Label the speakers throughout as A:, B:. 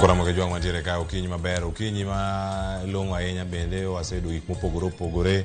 A: Ramogi jwang mantiere ka okinyi maber, okinyi ma long'o ahinya bende waseduogo gik mopogore opogore.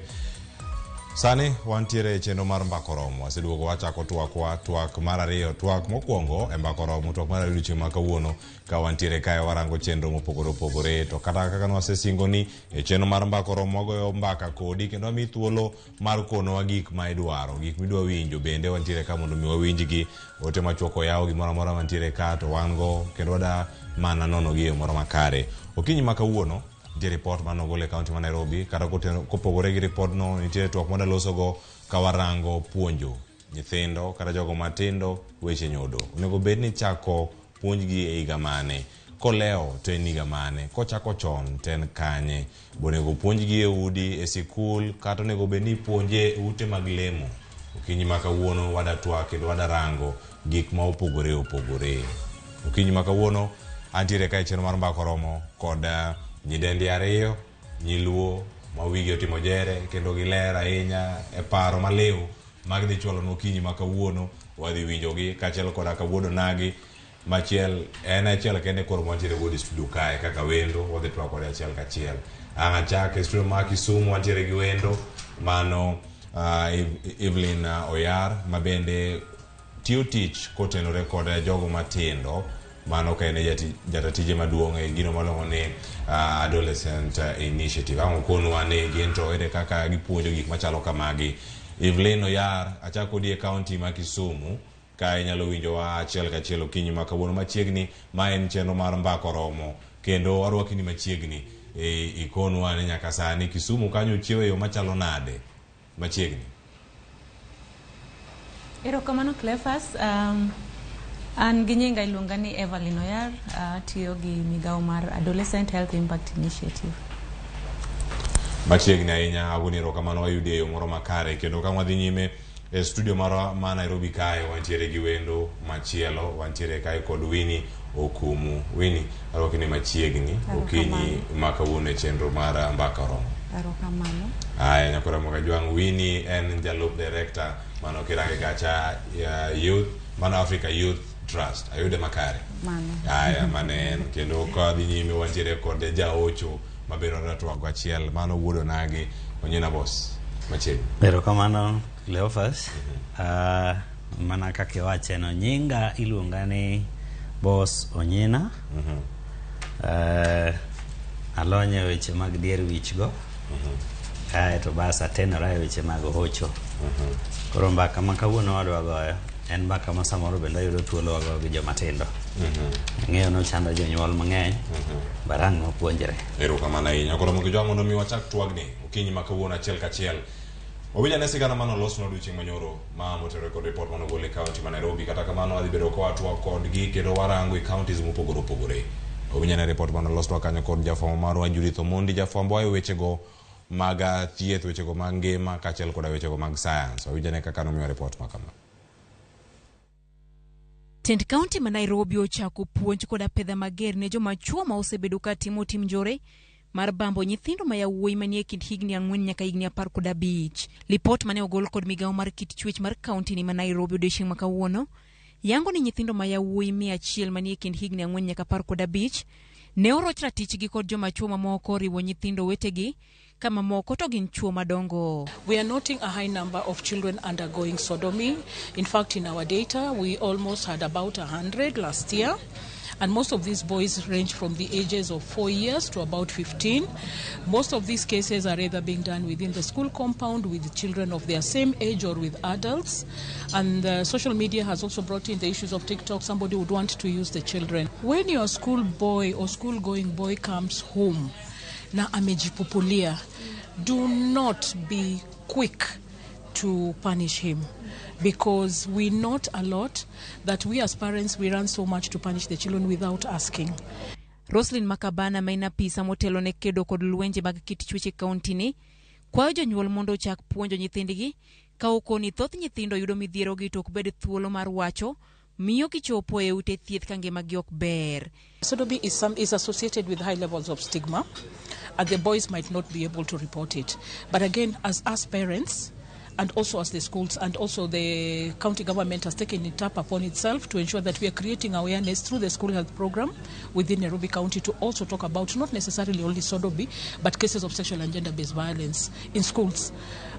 A: Sani wantiere e chenro mar mbako romo, waseduogo wachako twak mar ariyo, twak mokwongo e mbako romo, twak mar ariyo chieng' ma kawuono ka wantiere kae warango chenro mopogore opogore, to kata kaka wasesingoni e chenro mar mbako romo wagoyo mbaka kodi kendo wami thuolo mar konowa gik ma idwaro, gik midwa winjo bende wantiere ka mondo mi wawinjgi, ote machuok oyaw gimoro amora mantiere ka to wan go kendo wada mana nono gi moro makare. Okinyi ma kawuono nitie report ma nogol e kaunti ma Nairobi, kata kopogore gi report no nitie twak ma loso go ka warango puonjo nyithindo kata jogo matindo weche nyodo. Onego bed ni chako puonjgi e higa mane, koleo to en higa mane, kochako chon to en kanye, bonego puonjgi e udi, e sikul, kata onego bed ni puonje e ute mag lemo. Okinyi ma kawuono wada twak kendo wada rango gik ma opogore opogore. Okinyi ma kawuono antiere ka e chenro mar mbako romo kod nyidendi ariyo, nyiluo ma wigi otimo jere kendo giler ahinya e paro maliw mag dhi chwalo n'okinyi ma kawuono wadhi winjogi kaachiel koda kawuono nagi machiel en achiel kende koro wantiere wuod studio kae kaka wendo wadhi twak kode achiel kachiel. Ang' achak e studio ma Kisumu wantiere gi wendo mano Evelyn Oyar ma bende tiyo tich kotenore kod jogo matindo, mano ka ene jatatije maduong' e gino malongo ni adolescent initiative. Ang' okonwa ne gento ere kaka gipuonjo gik machalo kamagi. Evelyn Oyar, achako di e kaunti ma Kisumu ka inyalo winjowa achiel kachiel okinyi ma kawuono machiegni, ma en chenro mar mbako romo kendo warwakni machiegni ikonwa ne nyaka sani Kisumu kanyo chiewo yo machalo nade machiegni.
B: Erokamano Cleophas, an gi nyinga iluonga ni Evelyn Oyar, tiyo gi migawo mar Adolescent Health Impact Initiative.
A: Machiegni ahinya agoni erokamano wayudi e yo moro makare kendo ka wadhi nyime e studio ma Nairobi kae wantiere gi wendo machielo, wantiere kae kod Winnie Okumu. Winnie, arwakni machiegni okinyi ma kawuono e chenro mar mbaka romo.
B: Erokamano.
A: Aya, nyako Ramogi jwang'. Winnie en jalup director mano kirange kacha youth, mano Africa Youth Trust. Ayude makare.
B: Mano.
A: Aya, manen kendo ka dhi nyime wantiere kod jaocho mabiro ratwak achiel mano wuodo nagi Onyina boss machiegni.
C: Erokamano Cleophas. Mana kaka iwache no, nyinga iluonga ni boss Onyina. Alonye weche mag dier wich go. To basa tenora e weche mag hocho. Koro mbaka ma kawuono wadwa goyo en mbaka ma samoro bende yudo thuolo wago gi joma tindo. Ng'eyo no chando jonyuol mang'eny. Barang' mapuonjre.
A: Erokamano ahinya. Koro Ramogi jwang' mondo mi wachak twagni okinyi ma kawuono achiel kachiel. Owinja ne sigana mano losno odiochieng' manyoro ma motere kod report mano gole kaunti ma Nairobi, kata kamano wadhi bedo kwa twak kodgi kendo warango e counties mopogore opogore. Owinja ne report mano losno kanyo kod jafwambo marwa Judith Omondi, jafwambo e wechego mag thieth, wechego mag ngima kaachiel koda wechego mag science. Owinja ne kaka nomiyo report makama.
D: Tend County ma Nairobi ochako puonj koda pedha mager ne joma chuo ma osebedo ka timo tim njore mar bambo nyithindo ma yawuoyi manie kind higni 4 nyaka higni 15. Lipot mane ogol kod migawo mar kit chwech mar kaunti ni ma Nairobi odiochieng' ma kawuono yango ni nyithindo ma yawuoyi 100 manie kind higni 4 nyaka 15 ne oroch ratichgi kod joma chuo mamoko riwo nyithindo wetegi kama moko to gin chuo madongo.
E: We are noting a high number of children undergoing sodomy. In fact, in our data, we almost had about 100 last year. And most of these boys range from the ages of 4 years to about 15. Most of these cases are either being done within the school compound with children of their same age or with adults. And social media has also brought in the issues of TikTok. Somebody would want to use the children. When your school boy or school-going boy comes home, na amejipupulia, do not be quick to punish him, because we note a lot that we as parents, we run so much to punish the children without asking.
D: Roslyn Makabana maina pisa motelo ne kedo kod lwenje mag kit chweche kaunti ni Kwayo jonyuol mondo chak puonjo nyithindgi ka okoni thoth nyithindo yudo midhiero gi tok bed thuolo mar wacho miyo kichopo e ute thieth ka ngimagi ok ber.
E: Sodomy is associated with high levels of stigma, and the boys might not be able to report it. But again, as parents, and also as the schools, and also the county government has taken it up upon itself to ensure that we are creating awareness through the school health program within Nairobi County to also talk about not necessarily only sodomy, but cases of sexual and gender-based violence in schools,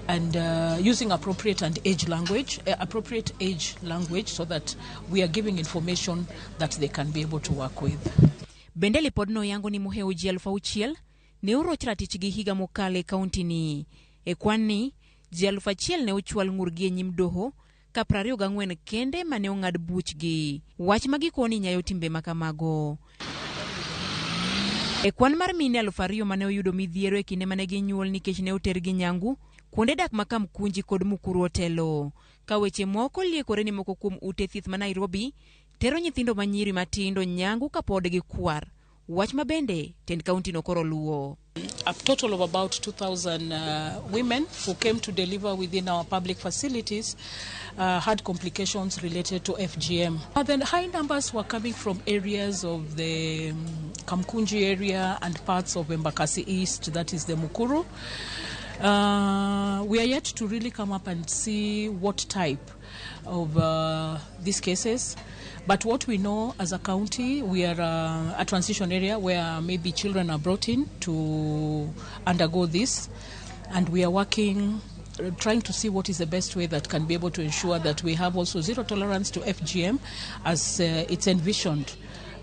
E: and using appropriate age language so that we are giving information that they can be able to work with.
D: Bende lipodno yango ni moheo ji 6,000 ne oroch ratich gi higa mokale kaunti ni. E kwan ni ji 1,000 ne ochwal ng'urgi e nyim doho ka 24 kende mane ong'ad buchgi. Wach magikoni nyayo timbe makamago. E kwan mar mine 2,000 mane oyudo midhiero e kinde mane ginyuol nikech ne otergi nyangu kuonde dak makamkunji kod Mukuru otelo. Ka weche moko liekore ni moko kuom ute thieth ma Nairobi tero nyithindo manyiri matindo nyangu kapod gikwar. Wach mabende tend kaunti no koro luo.
E: A total of about 2,000 women who came to deliver within our public facilities had complications related to FGM. The high numbers were coming from areas of the Kamkunji area and parts of Embakasi East, that is the Mukuru. We are yet to really come up and see what type of these cases. But what we know as a county, we are a transition area where maybe children are brought in to undergo this. And we are working, trying to see what is the best way that can be able to ensure that we have also zero tolerance to FGM as it's envisioned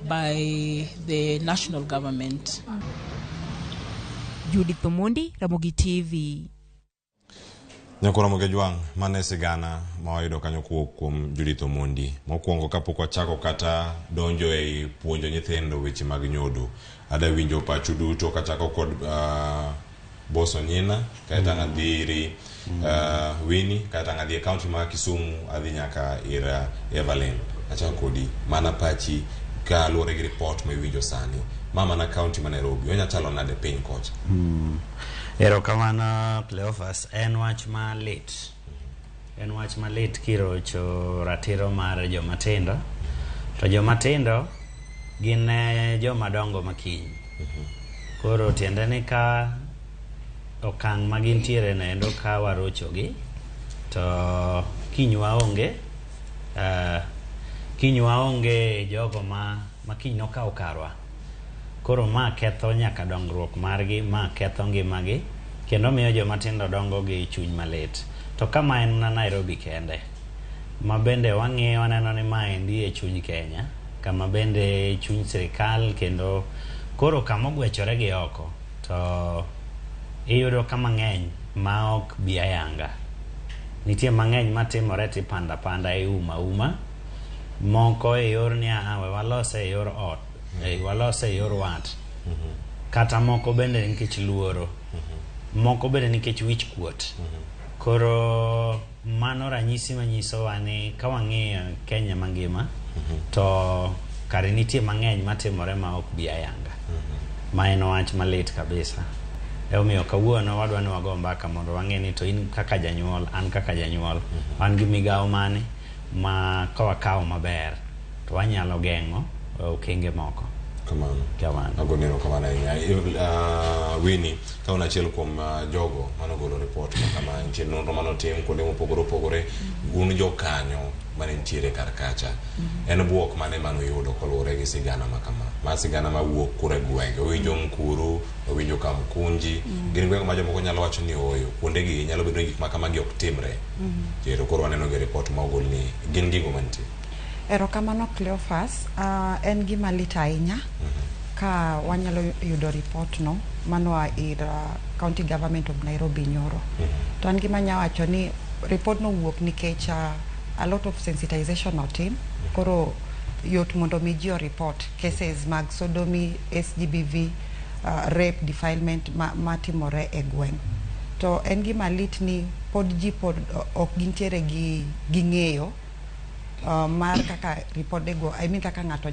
E: by the national government.
D: Judith Omondi, Ramogi TV.
A: Nyako Ramogi Juang, mane sigana mawayudo kanyo kuom Judith Omondi. Mokwongo kapok wachako kata donjo e puonjo nyithindo weche mag nyodo. Ada winjo pacho duto kachako kod Boso Nyina, kaita ngadhiri Winnie, kaita ngadhi county ma Kisumu, adhi nyaka ira Evelyn. Achako kodi mana pachi ka luore gi report ma winjo sani. Mama na county ma Nairobi, onya chalo nade piny kocha.
C: Erokamano Cleophas, en wach ma lit. En wach ma lit kirocho ratiro mar jomatindo. To jomatindo gin jomadongo makiny. Koro tiende ni ka okang' magintiere nendo ka warochogi to kinywa onge jogo ma kiny nokawo karwa. Koro ma ketho nyaka dongruok margi, ma ketho ngimagi, kendo miyo jomatindo dongo gi chuny malit. To kama en na Nairobi kende, ma bende wang'iyo waneno ni ma endi e chuny Kenya, kama bende chuny sirikal, kendo koro kama ogwechore gi oko, to iyudo kama ng'eny ma ok bi ayanga. Nitie mang'eny matimore tipanda e uma, moko e yor ni we walose e yor ot, walose e yor wat, kata moko bende nikech luoro, moko bende nikech wich kuot. Koro mano ranyisi manyisowa ni ka wang'iyo Kenya mangima, to kare nitie mang'eny matimore ma ok bi ayanga. Ma en wach malit kabisa. Omiyo kawuono wadwa ni wago mbaka mondo wang'e ni to in kaka janyuol, an kaka janyuol, an gi migawo mane ma kawakawo maber to wanyalo geng'o okenge moko.
A: Kamano. Agonero kamano Winnie, ka una achiel kuom jogo manogolo report kama nitie nonro manotim kuonde mopogore un jokanyo mane nitiere kar kacha. En buok mane manoyudo koluwore gi sigana makama. Ma sigana mawuok kure gwenge, owinjo Mukuru, owinjo Kamkunji, gin gwenge ma jomoko nyalo wacho ni oyo, kuonde gi nyalo bedo gik makamagi ok timre. Kendo koro waneno gi report ma ogol ni gin gigo mantie.
F: Erokamano Cleophas, en gima lit ahinya ka wanyalo yudo report no manoa ir County Government of Nairobi nyoro. To an gima nyawacho ni report no wuok nikech a lot of sensitization otim, koro yot mondo mi ji report cases mag sodomy, SGBV, rape, defilement matimore e gweng'. To en gima lit ni pod ok gintiere gi ng'eyo mar kaka report go, I mean kaka ng'ato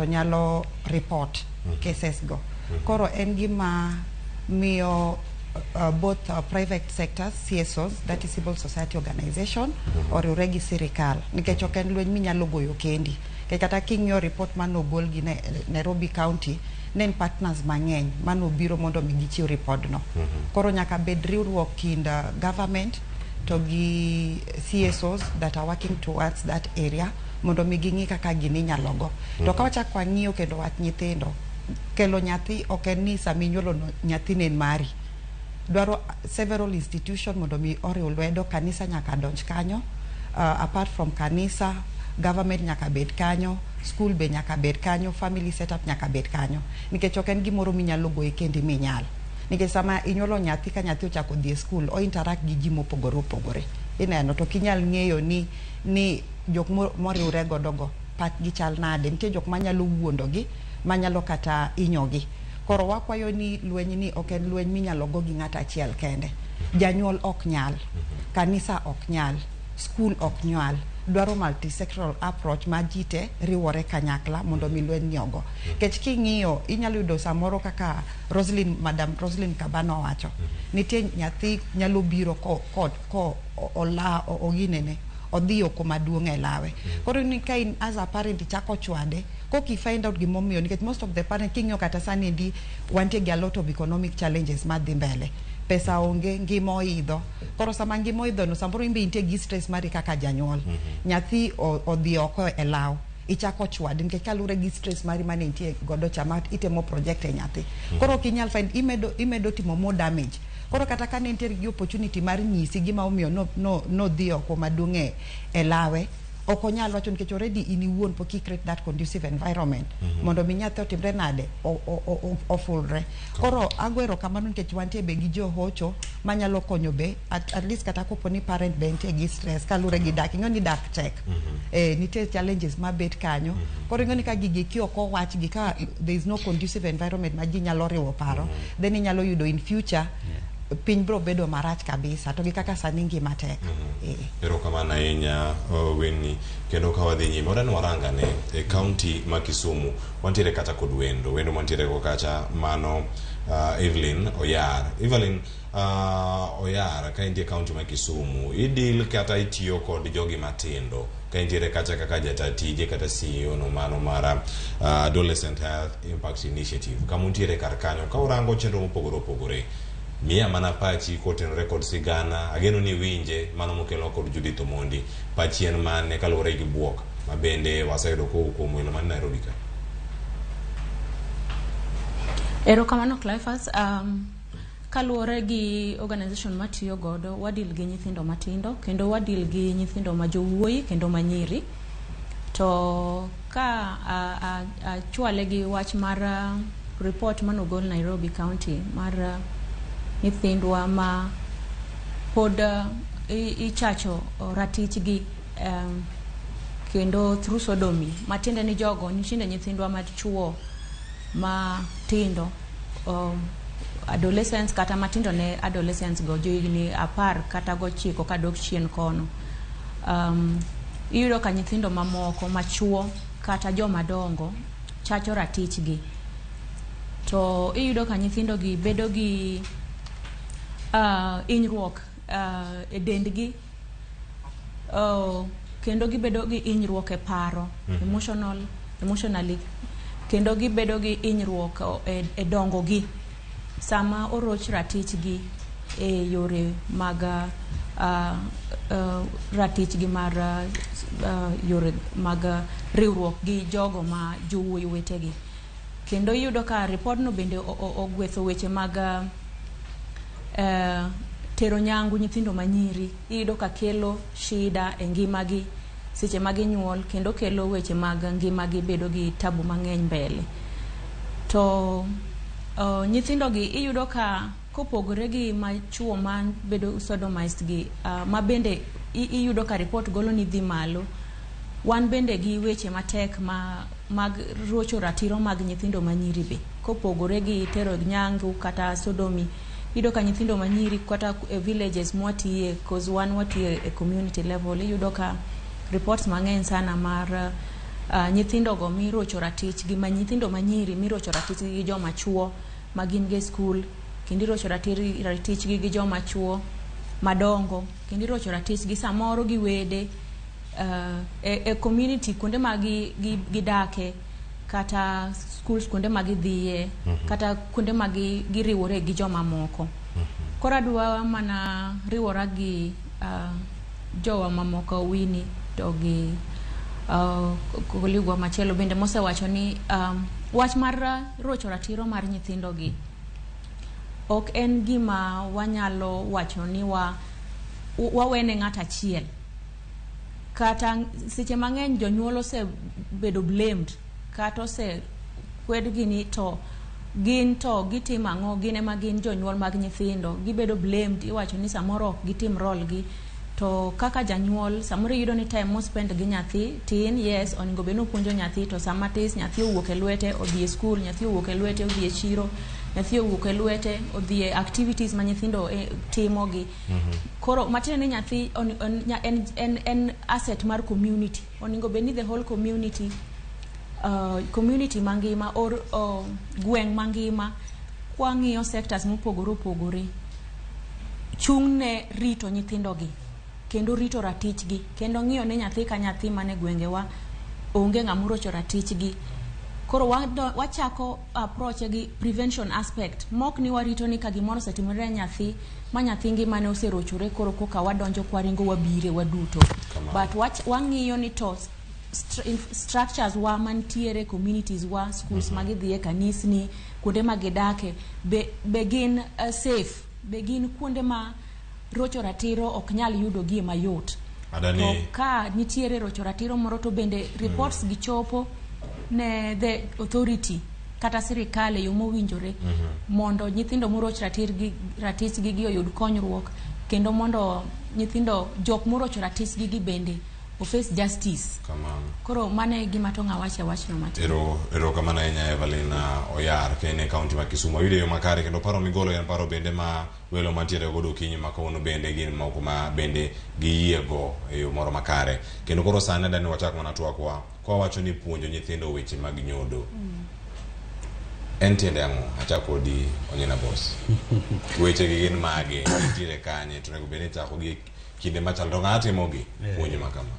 F: nyalo report cases go. Koro en gima miyo both private sectors, CSOs, that is civil society organization, or uregi sirikal. Nikech ok en lweny minyalo goyo kendi. Kata king'iyo report mano gol gi Nairobi County, nen partners mang'eny mano biro mondo mi gichiw report no. Koro nyaka bed riwruok kind government to gi CSOs that are working towards that area mondo mi ging'i kaka gini nyalo go. To ka wachak wang'iyo kendo wach nyithindo, kelo nyathi ok en ni sami nyuolo nyathi nen mari. Dwaro several institution mondo mi oriw lwedo, kanisa nyaka donj kanyo, apart from kanisa, government nyaka bed kanyo, school be nyaka bed kanyo, family setup nyaka bed kanyo. Nikech ok en gimoro minyalo goye kendi minyal. Nikech sama inyuolo nyathi ka nyathi ochako dhi e school, o interact gi ji mopogore opogore. Ineno to kinyal ng'eyo ni jok moriwre godogo pat gi chal nade, nitie jok manyalo wuondogi, manyalo kata inyogi. Koro wakwayo ni lweny ni ok en lweny minyalo go gi ng'ata achiel kende. Janyuol ok nyal, kanisa ok nyal, school ok nyal. Dwaro multisectoral approach ma jite riwore kanyakla mondo mi lweny nyogo. Kech king'iyo inyalo yudo samoro kaka Madam Roslyn Kabano wacho. Nitie nyathi nyalo biro ko ola oginene odhiyo kuma duong' e lawe. Koro ni ka in as a parent ichako chwade, ko ki find out gimomiyo, nikech most of the parents king'iyo kata sani ndi wantie gi a lot of economic challenges madhi mbele. Pesa onge, ngima oidho. Koro sama ngima oidho no samoro imbe intie gi stress mari kaka janyuol. Nyathi odhi oko e law, ichako chwade nikech kalure gi stress mari mane intie godo chama itemo project e nyathi. Koro kinyal find imedo timo more damage. Koro kata ka ne nitiere gi opportunity mar nyisi gima omiyo no dhi oko maduong' e lawe, ok onyal wacho nikech already in iwuon pok create that conducive environment mondo mi nyathi otimre nade ofulre. Koro agwero kamano nikech wantie be gi johocho manyalo konyo be at least kata kopo ni parent be nitie gi stress kalure gi dak, ing'o ni dak tek. Nitie challenges mabet kanyo. Koro ing'o ni ka gigi ok owach gi ka there is no conducive environment ma ji nyalo riwo paro, then inyalo yudo in future piny bro bedo marach kabisa to gi kaka sani ngima tek.
A: Erokamano ahinya Winnie, kendo ka wadhi nyime wadani waranga ne e county ma Kisumu wantiere kata kod wendo mantiere go kacha mano Evelyn Oyar. Evelyn Oyar, ka intie county ma Kisumu, idil kata itiyo kod jogi matindo ka intiere kacha kaka jatatije kata CEO no mano mara Adolescent Health Impact Initiative. Kama untiere kar kanyo ka urango chenro mopogore opogore, miya mana pachi kotenore kod sigana, ageno ni winje mano mokelo kod Judith Omondi, pachi en mane kaluwore gi buok ma bende waseyudo kuom welo man Nairobi ka.
B: Erokamano Cleophas, kaluwore gi organization matiyo godo, wadil gi nyithindo matindo kendo wadil gi nyithindo ma jowuoyi kendo manyiri. To ka achwale gi wach mar report manogol Nairobi County mar nyithindwa ma pod ichacho ratichgi kendo through sodomy, matiende ni jogo nitinde nyithindwa machuo matindo, adolescents kata matindo ne adolescents go joigni 10 kata go 9 kadok chien kono. Iyudo ka nyithindo mamoko machuo kata joma dongo chacho ratichgi. To iyudo ka nyithindo gi bedo gi inyruok e dendgi, kendo gibedo gi inyruok e paro, emotionally, kendo gibedo gi inyruok e dongo gi sama oroch ratichgi e yore mag ratichgi mar yore mag riwruok gi jogo ma jowuoyi wetegi. Kendo iyudo ka report no bende ogwetho weche mag tero nyangu nyithindo manyiri. Iyudo ka kelo shida e ngimagi seche magi nyuol, kendo kelo weche mag ngimagi bedo gi tabu mang'eny mbele. To nyithindo gi iyudo ka kopogore gi machuo man bedo sodomized gi, ma bende iyudo ka report golo ni dhi malo, wan bende gi weche matek mag rocho ratiro mag nyithindo manyiri be. Kopogore gi tero nyangu kata sodomy, iyudo ka nyithindo manyiri kata villages mwatiye, cause wan watiye e community level, iyudo ka reports mang'eny sana mar nyithindo go mirocho ratich gi nyithindo manyiri mirocho ratich gi joma chuo magin ge school kendo irocho ratichgi gi joma chuo madongo, kendo irocho ratichgi samoro gi wede e community kuonde ma gidake, kata schools kuonde ma gidhiye, kata kuonde ma giriwore gi joma moko. Koro adwa mana riwora gi jowa mamoko Wini to gi kolegwa machielo bende mosewacho ni wach mar rocho ratiro mar nyithindo gi ok en gima wanyalo wacho ni wawene ng'at achiel, kata seche mang'eny jonyuol osebedo blamed kata osekwedgi ni to gitimo ang'o, gin ema gin jonyuol mag nyithindo, gibedo blamed, iwacho ni samoro ok gitim role gi. To kaka janyuol samoro yudo ni time spend gi nyathi tin, yes, oningo beno puonjo nyathi, to sama tis nyathi owuok e lwete odhi e school, nyathi owuok e lwete odhi e chiro, nyathi owuok e lwete odhi e activities ma nyithindo timo gi. Koro matiende ni nyathi en asset mar community, oningo beni the whole community mangima or gweng' mangima kwa ng'iyo sectors mopogore opogore chung' ne rito nyithindo gi kendo rito ratichgi, kendo ng'iyo ne nyathi ka nyathi mane gwengewa onge ng'amurocho ratichgi. Koro wachako approach gi prevention aspect, mok ni warito ni ka gimoro setimore nyathi ma nyathi ngimane oserochore koro koka wadonjo kwaringo wabire waduto, but wang'iyo ni to structures wa mantiere, communities wa, schools magidhiye, kanisni, kuonde magidake be gin safe, be gin kuonde ma rocho ratiro ok nyal yudo gie mayot. To ka nitiere rocho ratiro moro to bende reports gichopo ne the authority kata sirikal e yo mowinjore mondo nyithindo moroch ratichgi gi oyud konyruok, kendo mondo nyithindo jok morocho ratichgi gi bende face justice. Koro mane gima to ng'awache wachno matin.
A: Ero kamana ahinya Evelina Oyar kene kaunti ma Kisumu. Ayudo yo makare kendo paro migolo en paro bende ma welo mantiere godo kinyi ma kawuono bende gin moko ma bende giyiego e yo moro makare. Kendo koro sani dani wachak mana twakwa kwa wacho ni puonjo nyithindo weche mag nyodo. En tiende ang'o? Achako kodi Onyina Boss. Weche gi gin mage nitiere kanye to nego bende chako gi kinde machalo ng'atimo gi puonjo makama.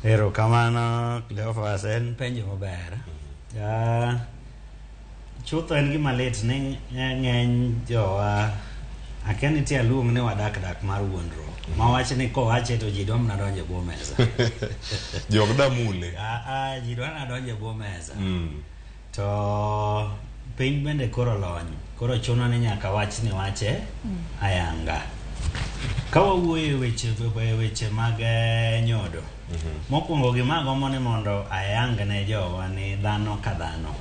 C: Ero kamano Cleophas, en penjo maber. Chutho en gima lit ni ng'eny jowa akia nitie luong ni wadak mar wuondruok. Mawach ni kowache to ji dwam nadonje bwo mesa.
A: Jok da mule.
C: Ji dwa nadonje bwo mesa. To piny bende koro lony. Koro chuno ni nyaka wach ni wache ayanga. Kawa wuoye weche mag nyodo. Mokwongo gimago mone mondo ayang ne jowa ni dhano ka dhano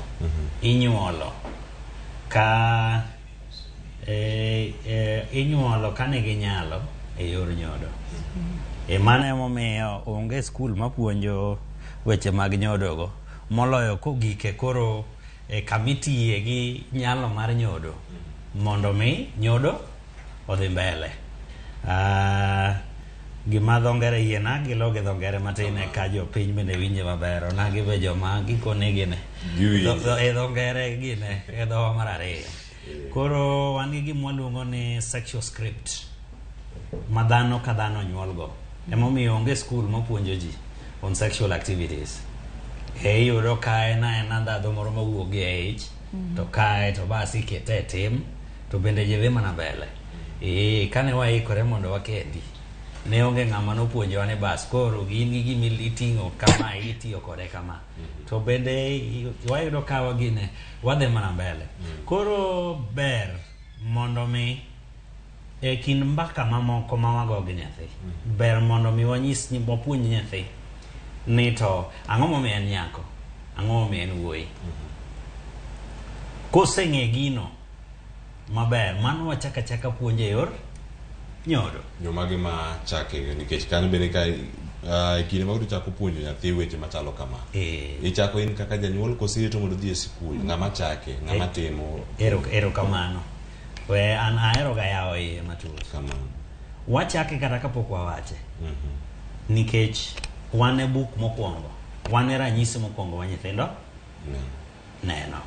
C: inyuolo ka inyuolo kane ginyalo e yor nyodo. Mano emomiyo onge skul mapuonjo weche mag nyodogo moloyo kogike koro kamitiye gi nyalo mar nyodo mondo mi nyodo odhi mbele. Gima dho ngere yiena gilo gi dho ngere matine ka jo piny bende winje maber ona gibe joma gikone gine dho ngere gine e dho mar ariyo. Koro wan gi gima waluongo ni sexual script ma dhano ka dhano nyuolgo. Emomiyo onge skul mapuonjo ji on sexual activities. Iyudo ka en ndhadhu moro mawuok gi age to kae to bas ikete tim to bende ji dhi mana mbele. Kane waikore mondo wakendi ne onge ng'ama nopuonjowa ni bas koro gin gi gima iting'o kama itiyo kode kama, to bende wayudo ka wagine wadhi mana mbele. Koro ber mondo mi e kind mbaka mamoko ma wago gi nyathi ber mondo mi wanyis ni wapuonj nyathi ni to ang'o momiyo en nyako, ang'o momiyo en wuoyi. Koseng'e gino maber mano wachaka puonje yor nyodo.
A: Jomagi ma chake nikech kan bende ka kinde ma chako puonjo nyathi weche machalo kama. Ichako in kaka janyuol kosirito mondo dhi e skul, ng'ama chake, ng'ama timo.
C: Ero kamano. We an ahero ga yawo iye matut.
A: Kamano.
C: Wachake kata kapok wawache. Nikech wan e buk mokwongo, wan e ranyisi mokwongo wa nyithindo neno.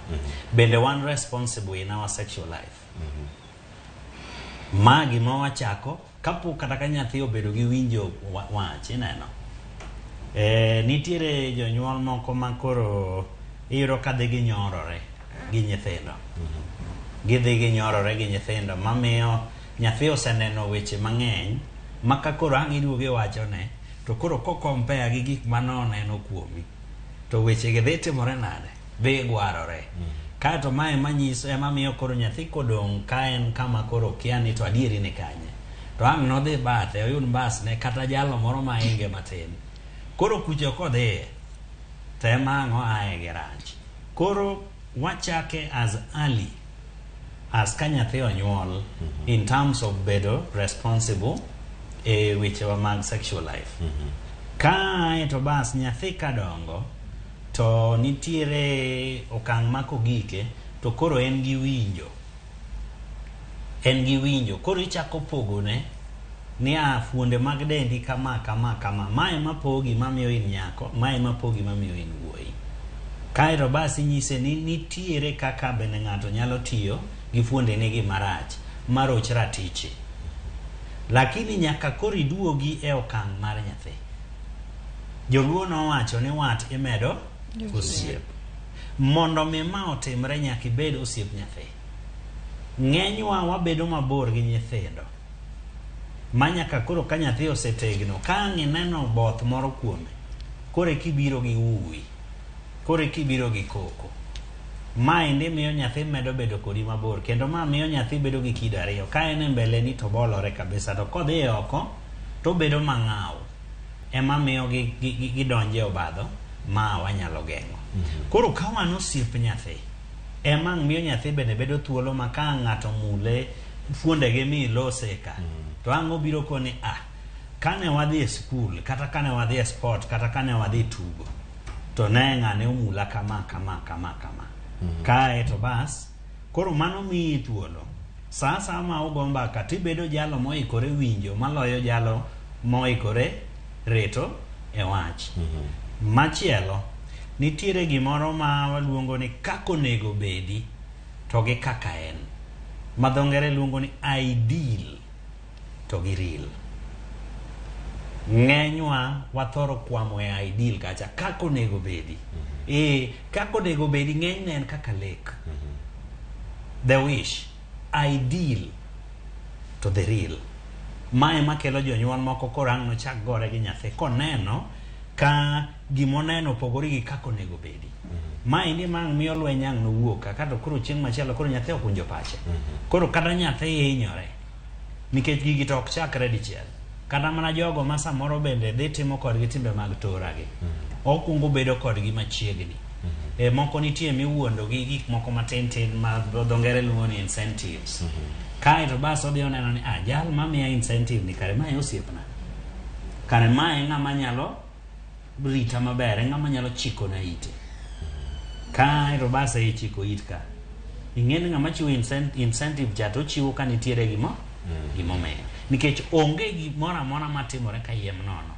C: Bende wan responsible in our sexual life. Magi ma wachako kapo kata ka nyathi obedo gi winjo wach ineno. Nitiere jonyuol moko ma koro iyudo ka dhi ginyorore gi nyithindo. Gidhi ginyorore gi nyithindo mamiyo nyathi oseneno weche mang'eny ma ka koro ang' iduogo iwachone to koro compare gi gik manoneno kuomi to weche gi dhi timore nade dhi gwarore. Kato mae manyiso ema miyo koro nyathi kodong' ka en kama koro kia ni to adieri ni kanye to ang' nodhi bathe oyud mbasne kata jalo moro mainge matin koro kucho kodhiye to ema ang' oaye gi rach. Koro wachake as early as ka nyathi onyuol in terms of bedo responsible e weche wa mag sexual life. Kae to bas nyathi kadongo to nitiere okang' mako gike to koro en gi winjo. Koro ichako pogone ni fuonde mag dendi kama. Mae mapogi mamiyo in nyako, mae mapogi mamiyo in wuoyi. Kae to bas inyise ni nitiere kaka bende ng'ato nyalo tiyo gi fuonde negi marach maroch ratiche. Lakini nyaka koro iduogi e okang' mar nyathi. Joluo nowacho ni wat imedo osiep. Mondo mi ma otimre nyaka ibed osiep nyathi. Ng'enywa wabedo mabor gi nyithindo. Ma nyaka koro ka nyathi osetegno ka ang' ineno both moro kuome koro kibiro gi uwi, koro kibiro gi koko. Ma indi miyo nyathi medo bedo kodi mabor kendo ma miyo nyathi bedo gi kido ariyo. Ka en mbele ni to bolore kabisa to kodhi oko to bedo mang'aw. Ema miyo gidonje obadho ma wanyalo geng'o. Koro ka wan osiep nyathi ema miyo nyathi bende bedo thuolo ma ka ng'ato mule fuondege mi lose ka to ang' obiro koni kane wadhi e skul kata kane wadhi e sport kata kane wadhi tugo to ne ng'ane omula kama. Kae to bas koro mano miyi thuolo sa ma ugo mbaka tibedo jalo moikore winjo maloyo jalo moikore reto e wach. Machielo nitiere gimoro ma waluongo ni kako nego bedi to gi kaka en ma dho ngere luongo ni ideal to gi real. Ng'enywa wathoro kwamo e ideal kacha kako nego bedi. Kako nego bedi ng'eny ne en kaka lek. The wish, ideal to the real. Mae makelo jonyuol moko korang' no chak gore gi nyathi koneno ka gimoneno pogore gi kako nego bedi. Mae ndi mang' miyo lweny ang' nowuok kaka to koro chieng' machielo koro nyathi okunjo pache. Koro kata nyathi hinyore nikech gigi to ok chakre dichiel. Kata mana jogo ma samoro bende dhi timo kodgi timbe mag toragi. Okungo bedo kodgi machiegni. Moko nitie miwuondo gi gik moko matin ma dho ngere luongo ni incentives. Kae to bas odhi oneno ni jal mamiya incentive ni kare mae osiepna. Kare mae ng'ama nyalo rita maber, ng'ama nyalo chiko na ite. Kae to bas chiko it ka. Ing'eni ng'ama chiwo incentive cha to chiwo ka nitiere gimomeyo. Nikech onge gimoro amora matimore ka yiem nono.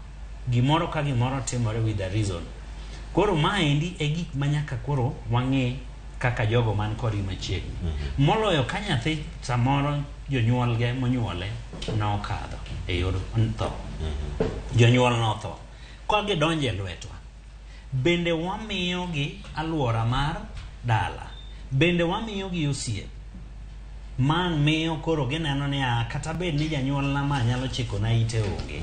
C: Gimoro ka gimoro timore with a reason. Koro maendi e gik manyaka koro wang'e kaka jogo man kod machiegni. Moloyo ka nyathi samoro jonyuolge monyuole nokadho e yor tho. Jonyuol notho. Ka gidonje lwetwa. Bende wamiyo gi aluora mar dala. Bende wamiyo gi osiep. Man miyo koro gineno ni kata bed ni janyuol na ma nyalo chiko na ite onge.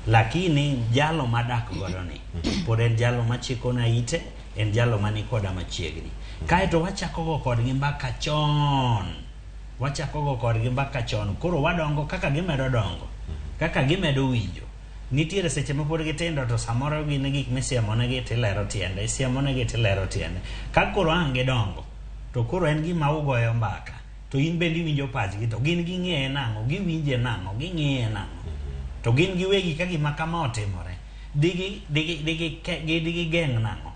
C: Lakini jalo madak godo ni pod en jalo machiko na ite, en jalo mani koda machiegni. Kae to wachako go kodgi mbaka chon. Koro wadongo kaka gimedo dongo, kaka gimedo winjo. Nitiere seche ma pod gitindo to samoro gin gik misiemonegi tilero tiende. Ka koro ang' gidongo to koro en gima ugoyo mbaka. To in bende winjo pachgi to gin ging'eye nang'o, giwinje nang'o, ging'eye nang'o. To gin giwegi ka gima kama otimore. Digi geng' nang'o.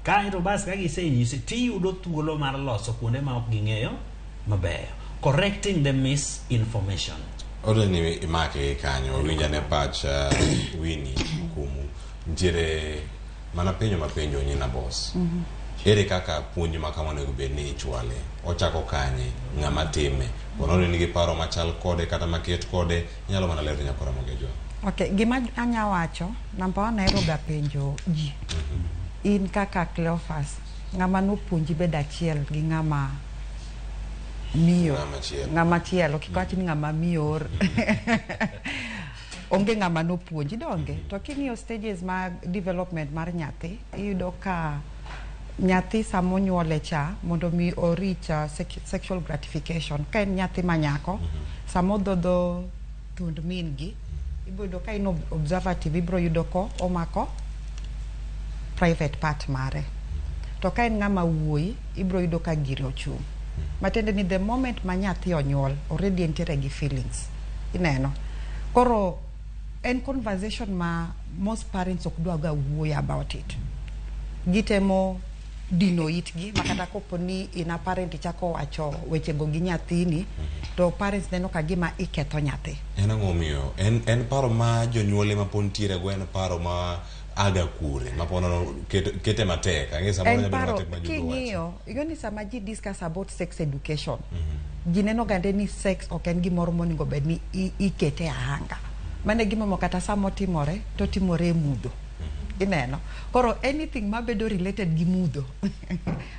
C: Kae to bas ka gisenyisi tiyudo thuolo mar loso kuonde ma ok ging'eyo mabeyo. Correcting the misinformation.
A: Ode ni imake kanyo winjane pach Winnie kumu. Ntiere mana penjo nyina boss. ere kaka puonj ma kamano onego bed ni ichwale, ochako kanye, ng'ama time, ponono nigi paro machal kode kata maket kode, nyalo mana lero nyakora Ramogi.
F: Okay, gima anya wacho, namba 1 ahero ga penjo ji. In kaka Cleophas, ng'ama nopuonji bed achiel gi ng'ama miyo, ng'ama chielo, kikawachi ni ng'ama miyor. Onge ng'ama nopuonji donge. To king'iyo stages mag development mar nyathi, iyudo ka nyathi samo nyuole cha mondo mi o reach sexual gratification. Ka en nyathi manyako, samo dhodho thund min gi, ibiro ka in observative, ibiro yudo ko omako private part mare. To ka en ng'ama wuoyi, ibiro yudo ka giri ochung'. Matende ni the moment ma nyathi onyuol, already entiere gi feelings. Ineno. Koro en conversation ma most parents ok dwa ga wuoyo about it. Gitemo dino itgi, makata kopo ni ina parent ichako wacho weche go gi nyathini, to parents neno ka gima iketho nyathi.
A: En ang'o miyo? En paro ma jonyuole ma pon tiere go, en paro ma aga kure, ma pono kete matek. Ang'e samoro nyabiro matek ma jugo wacho.
F: King'iyo, yoni sama ji discuss about sex education, ji neno gande ni sex ok en gimoro monego bed ni ikete ahanga. Mane gima mokata samo timore, to timore mudho. Ineno. Koro anything ma bedo related gi mudho,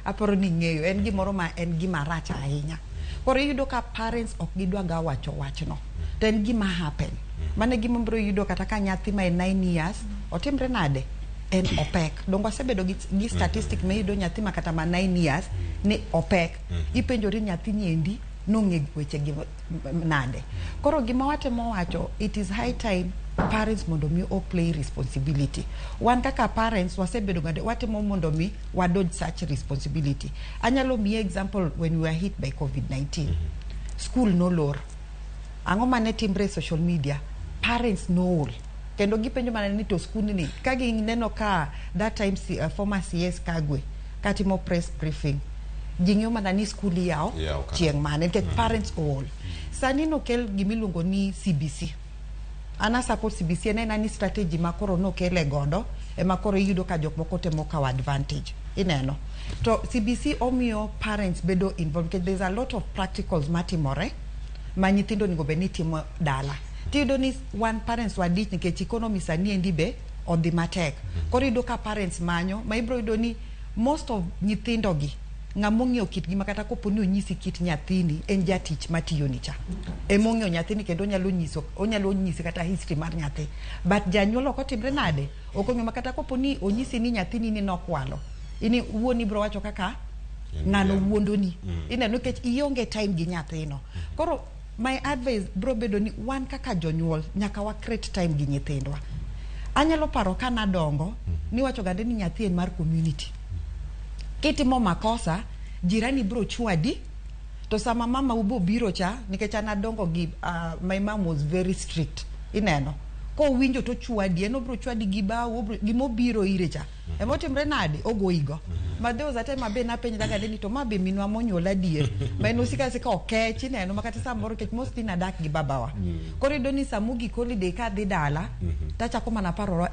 F: aparo ni ng'eyo, en gimoro ma en gima rach ahinya. Koro yudo ka parents ok gidwa ga wacho wachno. To en gima happen. Mane gima bro yudo kata ka nyathi ma 9 years, otimre nade? En opek. Dongo sebedo gi statistic me yudo nyathi ma kata ma 9 years, ni opek. Ipenjori nyathi nyendi, nong'e weche gi nade. Koro gima watemo wacho, it is high time parents mondo mi o play responsibility. Wan kaka parents wasebedo gande watemo mondo mi wadodge such responsibility. Anyalo mi example when we were hit by COVID-19. School no lor. Ang'o mane timbre social media? Parents no all. Kendo gipenjo mana ni to school ni. Kagi neno ka that time former CS Kagwe katimo press briefing. Jingyo mana ni school yao chieng mane ke parents all. Sani no kel gimiluongo ni CBC. Ana support CBC ena ni strategy makoro no kele godo e makoro yudo ka jok moko temo ka advantage. Ineno. To CBC omiyo parents bedo involved because there's a lot of practicals matimore ma nyithindo nigo be ni timo dala. Tido ni one parents wadich nikech economy sani endi be odhi matek. Koro yudo ka parents manyo ma ibro yudo ni most of nyithindo gi ng'among'eyo kit gi makata kopo ni onyisi kit nyathini en jatich matiyo ni cha. Emong'eyo nyathini kendo onyalo nyisi kata history mar nyathi. But janyuol ok otimre nade? Ok ong'eyo makata kopo ni onyisi ni nyathini ni nokwalo. Ini wuoni bro wacho kaka ng'ano wuondoni. Ineno kech ionge time gi nyathino. Koro my advice bro bedo ni wan kaka jonyuol nyaka wa create time gi nyithindwa. Anyalo paro kana dongo ni wacho gande ni nyathi en mar community. Kitimo makosa, jirani bro chwadi, to sama mama ubo biro cha, nikech anadongo gi, my mom was very strict. Ineno. Ko winjo to chwadi, eno bro chwadi gibao, gimo biro ire cha. Emotimre nade, ogo igo. Ma there was a time abe na penye daga deni to mabe minwa monyola dier. Ma eno sika okech, ineno, makati samoro kech most ina dak gibabawa. Kori doni samugi koli deka de dala, tacha kuma na paroro,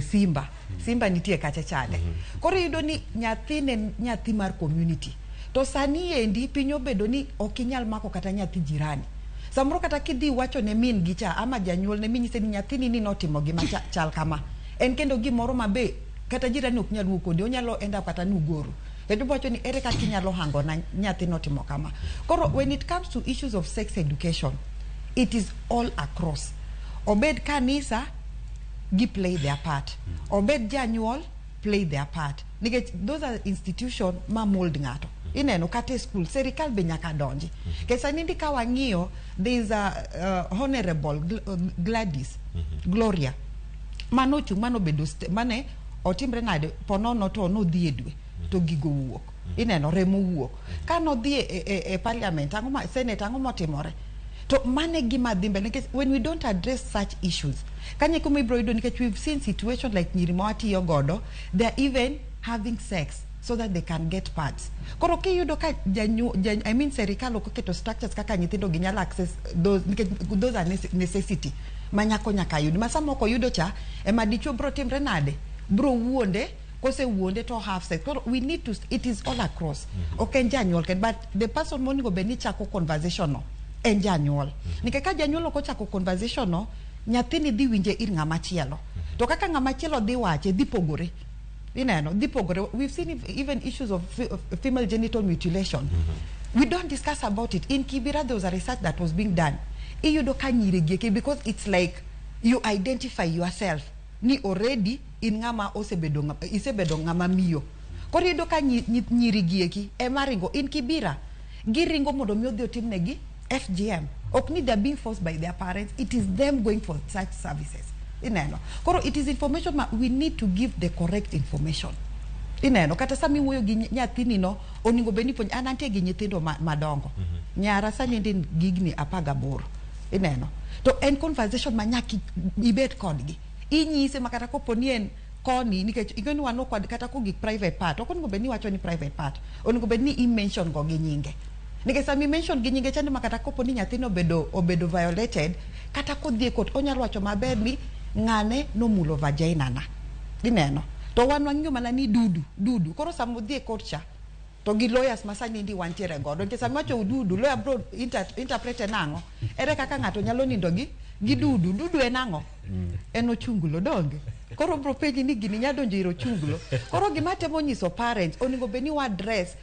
F: Simba. Simba nitie kache chade. Kori doni nyathi mar community. To sani endi pinyo bedo ni okinyal mako kata nyathi jirani. Samoro kata kidhi wacho ne min gicha ama janyuol ne min nyise ni nyathini ni notimo gima chal kama. En kendo gimoro mabe kata jirani ok nyal wuok kode, onyalo enda kata nugoro. Kendo wacho ni ere kaka inyalo hango na nyathi notimo kama. Koro when it comes to issues of sex education, it is all across. Obed kanisa gi play their part. Obed janyuol play their part. Those are institutions ma mold ngato. Ineno kate school, serikal be nyaka donji. Kesa nindi kawa ng'iyo, there is a honorable Gladys, Gloria. Mano bedo, mane otimbre nade, ponono to no dhiedwe, to gigo wuok. Ineno, remo wuok. Kano dhie e parliament, senate, timore. To mane gima dhimbe, when we don't address such issues, kanye kumi broido, we've seen situations like Nyirimawati Yogodo, they're even having sex so that they can get pads. Koro ki yudo ka serikal oketo structures kaka nyithindo ginyalo access those are necessity manyako nyaka yudi. Masamo ko yudo cha ema dichuo bro timre nade bro wuonde kose wuonde to have sex. We need to, it is all across. Okay, janyuol ken, but the person monigo beni chako conversation no en janyuol. Nikeka janyuol ko chako conversation no, nyathini dhi winje ir ng'ama chielo. To kaka ng'ama chielo dhi wache dhi pogore. We've seen even issues of female genital mutilation. We don't discuss about it. In Kibera, there was a research that was being done. Because it's like you identify yourself. Ni already in ngama isebedo ngama miyo. Kori yudo ka nyiri gieki emaringo in Kibera. Giringo mondo mi odhi otimnegi FGM. Ok ni they're being forced by their parents. It is them going for such services. Koro it is information we need to give the correct information. Kata sami wuoyo gi nyathini no oningo beni puonj anante gi nyithindo madongo. Nyara sani ndin gigni 18. To en conversation manyaki ibet kodgi. Inyise makata koponi en koni nikech igoni wano kod kata ko gik private part. Okoningo beni wacho ni private part. Oningo beni mention go gi nyinge. Nikech sami mention gi nyinge chande makata koponi nyathino obedo violated kata kodhi kot onyalo wacho maber ni ngane no mulo vagina na. To wan wang'yo mana ni dudu. Koro samudhi court to gi lawyers masani ndi wantiere godo. Nikech sami wacho dudu, lawyer bro interprete nango. Ere kaka ng'ato nyalo nindo gi dudu e nango. En ochungulo donge. Koro bro peji ni gini nyadonjo iro chungulo. Koro gimatemo nyiso parents oningo beni wa address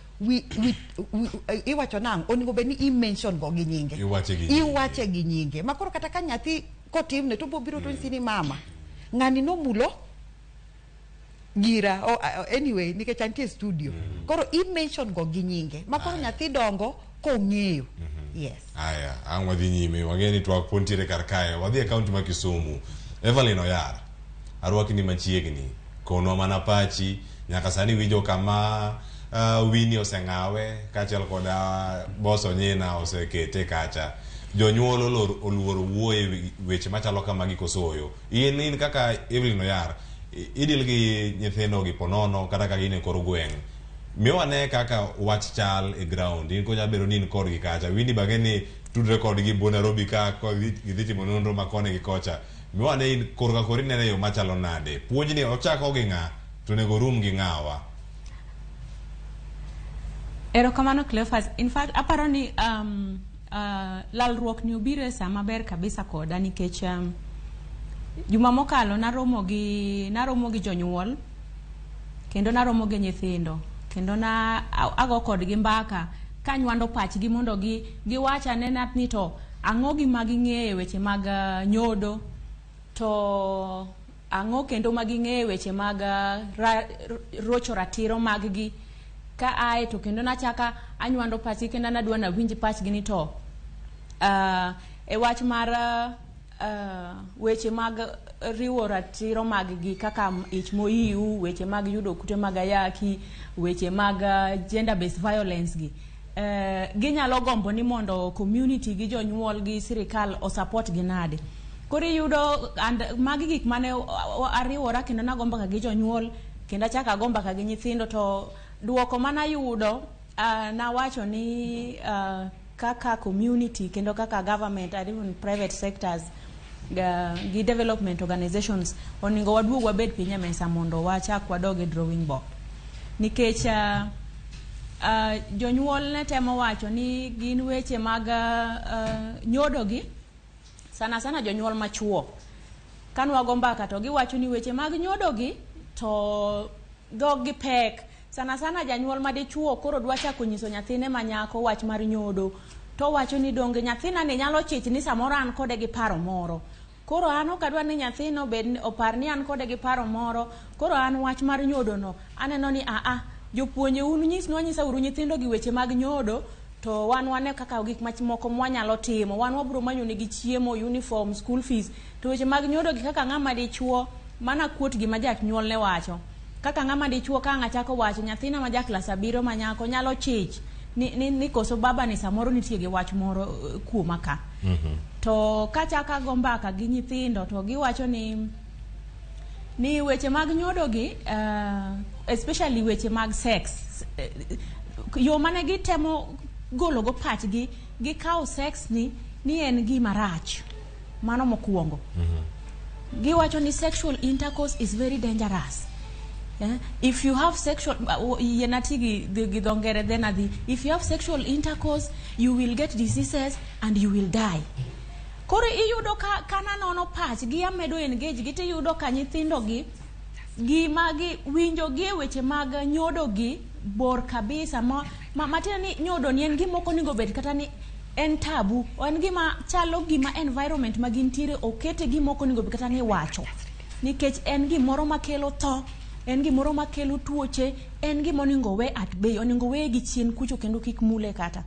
F: iwacho nango oningo beni mention go gi nyinge. Iwache gi nyinge. Makoro kata ka nyathi kotimne to bobiro to nsini mama. Ngani no mulo gira anyway nikech antie studio. Koro mention go gi nyinge. Makoro nyathi dongo ko ng'eyo. Yes.
A: Aya, wadhi nyime wageni twak pontire karkae. Wadhi account ma Kisumu. Evelyn Oyar. Arwaki ni machiegni. Kono mana pachi nyaka sani winjo kama Winnie oseng'awe kachiel koda boso nyina osekete kacha. Jonyuol oluoro wuoye weche machalo kama gikosoyo. In kaka Evelyn Oyar idil gi nyithindo gi ponono kata ka gine kor gweng. Miwane kaka wach chal e ground. In ko jabero ni kor gi kacha. Winnie bageni tudre kod gi Nairobi ka ko gidhi mononro makone gi kocha. Miwane in kor ka kor inene yo machalo nade. Puonj ni ochako gi ng'a to nego rum gi ng'awa.
B: Erokamano Cleophas. In fact aparo ni lalruok ni obire sama ber kabisa koda nikech juma mokalo naromo gi jonyuol kendo naromo gi nyithindo kendo ago kodgi mbaka kanywando pachgi mondo giwacha ne natni to ang'o gima ging'eyo weche mag nyodo to ang'o kendo ma ging'eyo weche mag rocho ratiro mag gi ka ae to kendo nachaka anywando pachgi kendo nadwa na winji pachgi ni to e wach mar weche mag riwo ratiro mag gi kaka ich moiu, weche mag yudo kute mag ayaki, weche mag gender based violence gi ginyalo gombo ni mondo community gi jonyuol gi sirikal o support gi nade. Kori yudo magi gik mane ariwora kendo nagomba ka gi jonyuol kendo achaka gomba ka gi nyithindo to duoko mana yudo na wacho ni kaka community kendo kaka government and even private sectors gi development organizations oningo waduog wabed piny e mesa mondo wachak wadoge drawing board nikech jonyuol ne temo wacho ni gin weche mag nyodo gi sana jonyuol machuo kanwa gombaka to giwacho ni weche mag nyodo gi to dog gi pek sana janyuol madichuo koro dwa chako nyiso nyathine manyako wach mar nyodo to wacho ni donge nyathina ne nyalo chich ni samoro an kode gi paro moro koro an okadwa ni nyathino bed opar ni an kode gi paro moro koro an wach mar nyodo no aneno ni jopuonje unu nyisa uru nyithindo gi weche mag nyodo to wane kaka gik moko mwanyalo timo wan wabro manyo ni gi chiemo uniform school fees to weche mag nyodo gi kaka ng'ama dichuo mana kuot gi ma janyuol ne wacho kaka ng'ama dichuo ka ng'achako wacho nyathina ma jaklas 7 manyako nyalo chich ni koso baba ni samoro nitie gi wach moro kuoma ka to kachaka gombaka gi nyithindo to giwacho ni weche mag nyodo gi especially weche mag sex yo mane gitemo golo go pachgi gikawo sex ni en gima rach mano mokwongo giwacho ni sexual intercourse is very dangerous If you have sexual if you have sexual intercourse, you will get diseases and you will die. Koro iyudo ka kana nono pach gi amedo engage gi tiyudo ka nyithindo gi magi winjo gi weche mag nyodo gi bor kabisa matina ni nyodo ni en gimoko nigo bed kata ni en tabu, en gima chalo gima environment magintiere okete gimoko nigo bed kata ni wacho, nikech en gimoro makelo tho, en gimoro makelo tuoche, en gima oningo we at bay, oningo we gi chien kucho kendo kik mule kata.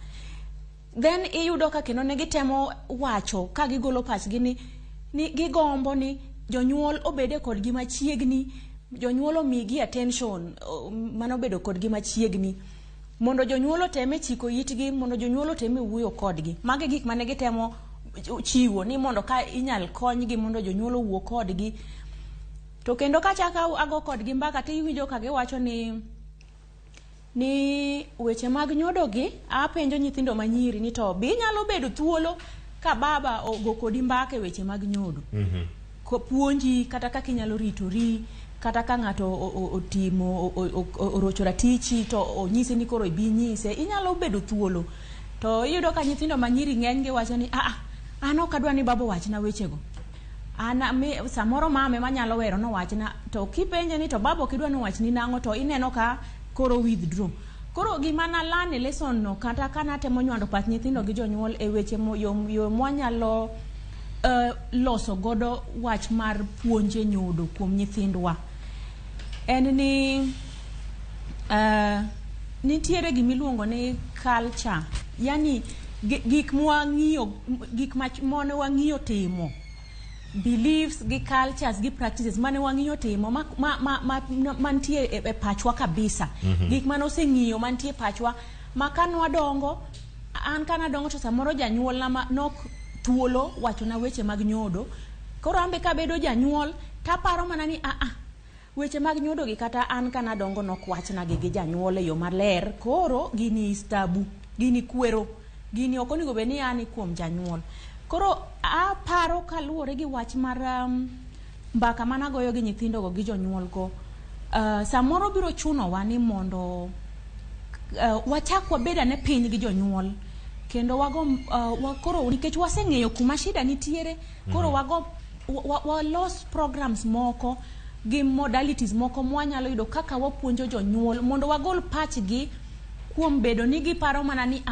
B: Then iyudo ka kendo ne gitemo wacho ka gigolo pachgi ni gigombo ni jonyuol obede kod gi machiegni, jonyuol omigi attention, mano bedo kod gi machiegni, mondo jonyuol oteme chiko itgi, mondo jonyuol oteme wuoyo kodgi. Mage gik mane gitemo chiwo ni mondo ka inyal konygi mondo jonyuol owuo kodgi. To kendo ka chaka ago kodgi mbaka ti iwinjo ka giwacho ni weche mag nyodo gi, apenjo nyithindo manyiri ni to bi nyalo bedo thuolo ka baba ogo kodi mbaka weche mag nyodo. Ko puonji kata kaka inyalo ritori, kata ka ng'ato otimo orocho ratichi to onyise ni koro ibi nyise, inyalo bedo thuolo. To iyudo ka nyithindo manyiri ng'eny giwacho ni an ok adwa ni baba wachna wechego. Samoro mame manyalo wero no wachna, to kipenje ni to baba ok idwa ni wachni nang'o, to ineno ka koro withdraw. Koro gima na lane lesson no kata kana temo nywando pach nyithindo gi jonyuol e weche yo mwanyalo loso godo wach mar puonje nyodo kuom nyithindwa en ni nitiere gimiluongo ni culture, yani gik mwang'iyo, gik mane wang'iyo timo, beliefs gi cultures gi practices mane wang'iyo timo mantie e pachwa kabisa. Gik mane oseng'iyo mantie pachwa makanwa dongo, an kana dongo to samoro janyuol na nok thuolo wacho na weche mag nyodo. Koro ambe ka bedo janyuol taparo mana ni weche mag nyodo gi kata an kana dongo nok wachna gi janyuol e yo maler. Koro gini istabu, gini kwero, gini okonigo be ni ani kuom janyuol. Koro aparo kaluwore gi wach mar mbaka mana goyo gi nyithindo go gi jonyuol go, samoro biro chuno wa ni mondo wachak wabeda ne piny gi jonyuol, kendo wago koro nikech waseng'eyo kuma shida nitiere, koro wago walos programs moko gi modalities moko mwanyalo yudo kaka wapuonjo jonyuol mondo wagol pachgi kuom bedo ni giparo mana ni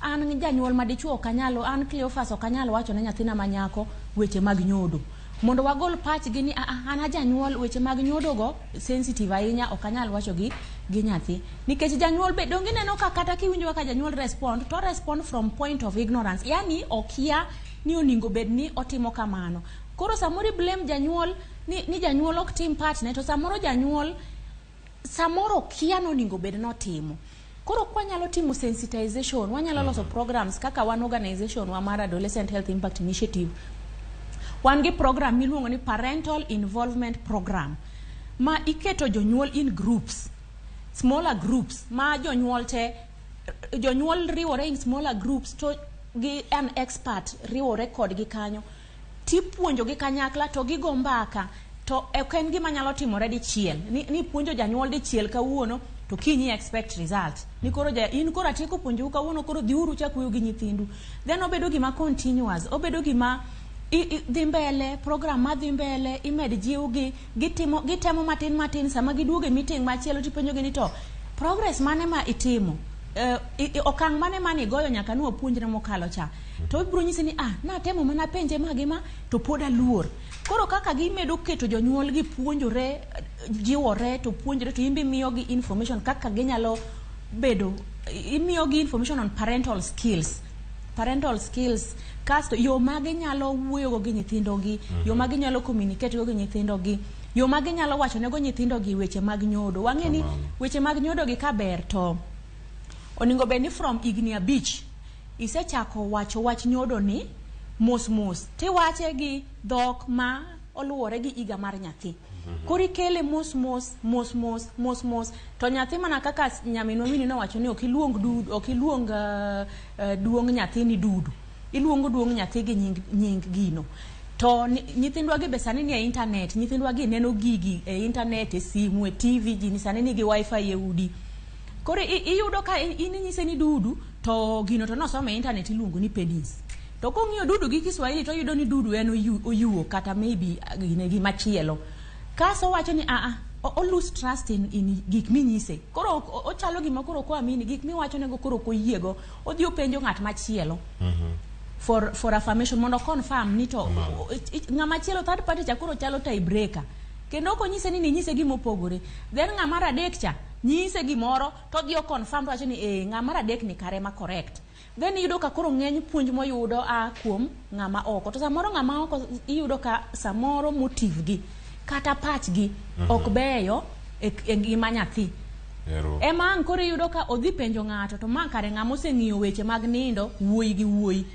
B: an janyuol madichuo okanyalo, an Cleophas okanyalo wacho ne nyathina manyako weche mag nyodo, mondo wagol pachgi ni an janyuol weche mag nyodo go sensitive ahinya, okanyal wacho gi nyathi. Nikech janyuol be donge neno ka kata kiwinjo ka janyuol respond from point of ignorance, yani okia ni oningo bed ni otimo kamano. Koro samoro blame janyuol ni janyuol ok tim part ne, to samoro janyuol samoro kia no oningo bed no timo. Koro kwanyalo timo sensitization, wanyalo loso programs kaka one organization wa mar Adolescent Health Impact Initiative. Wan gi program miluongo ni Parental Involvement Program ma iketo jonyuol in groups, smaller groups, ma jonyuol riwore in smaller groups to gi an expert riwore kod gi kanyo, tipuonjo gi kanyakla to gi gombaka, to en gima nyalo timore dichiel ni puonjo janyuol dichiel kawuono to kinyi expect result ni koro in koro atieko puonjo kawuono, koro dhiuru chakuyo gi nyithindu. Then obedo gima continuous, obedo gima dhi mbele, program ma dhi mbele, imed jiw gi gitemo matin sama giduoge meeting machielo tipenjo gi ni to progress mane ma itimo, okang' mane mani goyo nyaka nuo puonjre mokalo cha, to ibiro nyisi ni natemo mana penje magima to pod aluor. Koro kaka gimedo keto jonyuol gi puonjore, jiwore to puonjore, to imbi miyo gi information kaka ginyalo bedo, imiyo gi information on parental skills, kasto yo magi nyalo wuoyo go gi nyithindo gi, yo magi nyalo communicate go gi nyithindo gi, yo magi nyalo wacho ne go nyithindo gi weche mag nyodo. Wang'e ni weche mag nyodo gi kaber to oningo be ni from igni 5 isechako wacho wach nyodo ni mos tiwache gi dhok ma oluwore gi iga mar nyathi. Kori kele mos to nyathi mana kaka nyaminwa mini no wacho ni okiluong duong nyathi ni dudu, iluongo duong nyathi gi nying gino. to nyithindwa gi be sani ni e internet, nyithindwa gi neno gigi e internet, e simu, e TV, ji sani ni gi wifi e udi. Koro iyudo ka inyise ni dudu to gino to nosome e internet iluongo ni penis. To kong'iyo dudu gi Kiswahili to yudo ni dudu en oyuo kata maybe gine gi machielo. Kaso wacho ni o lose trust in gik minyise. Koro ochalo gima koro ko amini gik miwacho nego koro ko yiego. Odhi openjo ng'at machielo. For affirmation mondo confirm ni to ng'ama chielo third party cha koro chalo tiebreaker. Kendo ko nyise ni nyise gima opogore. Then ng'ama radek cha nyise gimoro to odhi o confirm to wacho ni ng'ama radek ni kare ma correct. Then iyudo ka koro ng'eny puonj moyudo kuom ng'ama oko. To samoro ng'ama oko iyudo ka samoro motive gi kata pach gi ok beyo e ngima nyathi. Ema ang' koro iyudo ka odhi penjo ng'ato to mang' kare ng'ama oseng'iyo weche mag nindo wuoyi gi wuoyi.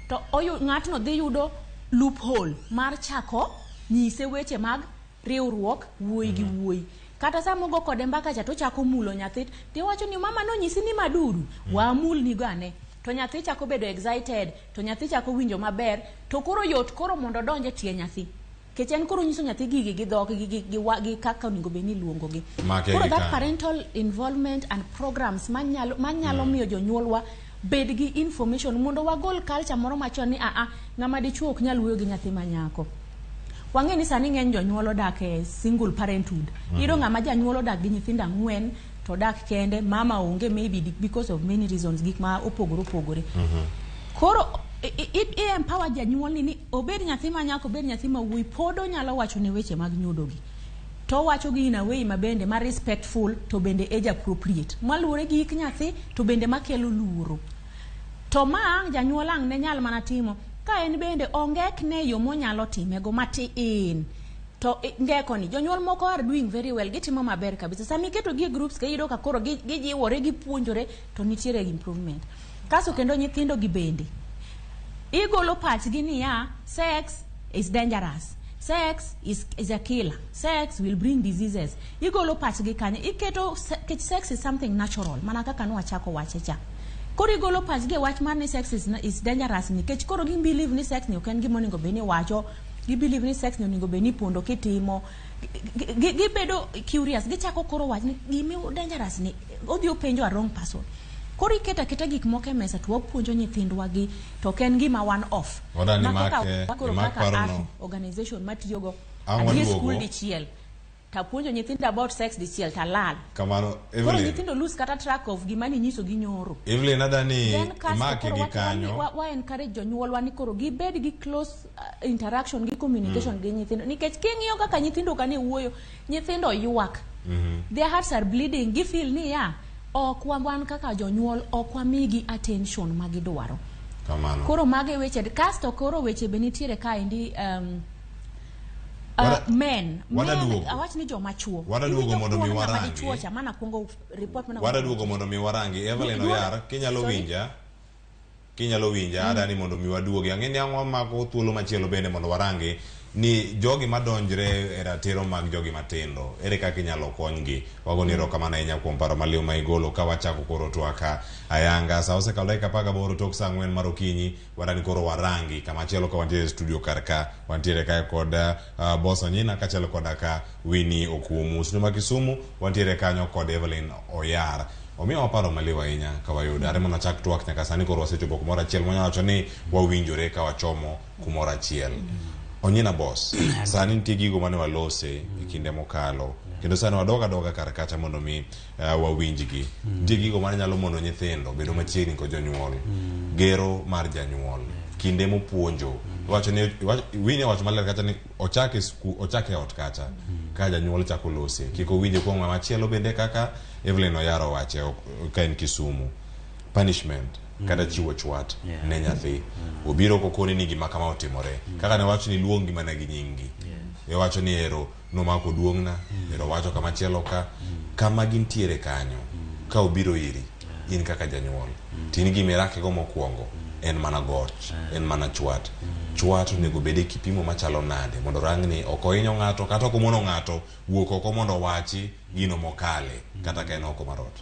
B: To ng'atno dhi yudo loophole mar chako nyise weche mag riwruok wuoyi gi wuoyi. Kata sa mogo kode mbaka cha to chako mulo nyathi. Tiwacho ni mama no nyisi ni madudu wamul ni gane. To nyathi chako bedo excited, to nyathi chako winjo maber, to koro yot koro mondo donje tie nyathi. Kech en koro nyiso nyathi gigi gi dhok gi kaka onego beni luongo gi. Koro that parental involvement and programs manyalo miyo jonyuolwa bed gi information mondo wagol culture moro machon ni ng'ama dichuo ok nyal wuoyo gi nyathi manyako. Wang'e ni sani ng'eny jonyuol odak e single parenthood. Iyudo ng'ama janyuol odak gi nyithindo 4 to dak kende, mama onge maybe because of many reasons gik ma opogore. Koro empower janyuol ni obed nyathi manyako obed nyathi ma wuoyi podo nyalo wacho ne weche mag nyodo gi. To wacho gi in a way mabende ma respectful to bende age appropriate. Maluore gi ik nyathi to bende makelo luoro. To janyuol ang' ne nyal mana timo ka en bende ongek ne yo monyalo timego matin. To ndeko ni jonyuol moko are doing very well, gitimo maber kabisa. Sami keto gi groups ka iyudo ka koro gijiwore gipuonjore to nitiere improvement. Kaso kendo nyithindo gi bende igolo pachgi ni sex is dangerous, sex is a killer, sex will bring diseases. Igolo pachgi kanye iketo sex is something natural mana kaka nwachako wache cha. Koro igolo pachgi wach mar ni sex is dangerous nikech koro gi believe ni sex ni ok en gima onego beni wacho. Gi believe ni sex ni onego beni pondo kitimo. Gibedo curious, gichako koro wach ni gimi dangerous ni odhi openjo a wrong person. Koro iketa gik moko e mesa to wapuonjo nyithindwa gi to ken gima one off. Organization matiyogo at school dichiel. Tapuonjo nyithindo about sex dichiel talal.
A: Kamano Evelyn.
B: Koro nyithindo lose kata track of gima ni nyiso gi nyoro.
A: Evelyn adani make gi kanyo.
B: Wa encourage jonyuolwa ni koro gibed gi close interaction gi communication gi nyithindo. Nikech king'iyo kaka nyithindo kane wuoyo, nyithindo yuak. Their hearts are bleeding. Gifeel ni ok wan kaka jonyuol ok wamigi attention magidwaro.
A: Kamano.
B: Koro mage weche kasto koro weche benitiere kaendi men awach ni joma chuo
A: wadaduogo mondo mi warangi
B: chuo cha mana kuongo report mana
A: wadaduogo mondo mi warangi Evelyn Oyar kinyalo winja adani mondo mi waduogi ang'e ni ang'o mako thuolo machielo bende mondo warangi ni jogi madonjre e ratiro mag jogi matindo ere kaka inyalo konygi. Wago ni rokamana ahinya kuom paro maliw ma igolo ka wachako koro twaka ayanga sa osekalo dakika 18 tok saa 4 mar okinyi wadani koro warangi kama chielo ka wantiere studio karka wantiere kae kod boss Onyina kachelo koda ka Winnie Okumu studio ma Kisumu wantiere kanyo kod Evelyn Oyar. Omiyo waparo maliw ahinya ka wayudo are mona chak twak nyaka sani koro wasechopo kumoro achiel mwanya wacho ni wawinjore ka wachomo kumoro achiel. Onyina boss sani nitie gigo mane walose e kinde mokalo kendo sani wadoga kar kacha mondo mi wawinjgi. Nitie gigo mane nyalo mono nyithindo bedo machiegni kod jonyuol, gero mar janyuol, kinde mopuonjo. Wacho ni Winnie wacho maler kacha ni ochake ot kacha ka janyuol chako lose kiko winje kuom ng'ama chielo bende kaka Evelyn Oyar wache ka en Kisumu. Punishment kada chiwo chwat ne nyathi obiro kokoni ni gima kama otimore kaka ne wacho ni luongi mana gi nyingi e wacho ni ero no mako duongna ero wacho kama chielo kama gintiere kanyo ka obiro iri in kaka janyuol tin gi mirake go mokwongo en mana goch en mana chwat nego bede kipimo machalo nade mondo rangni okoinyo ng'ato kata okomono ng'ato wuok oko mondo wachi gino mokale kata ka en oko marot.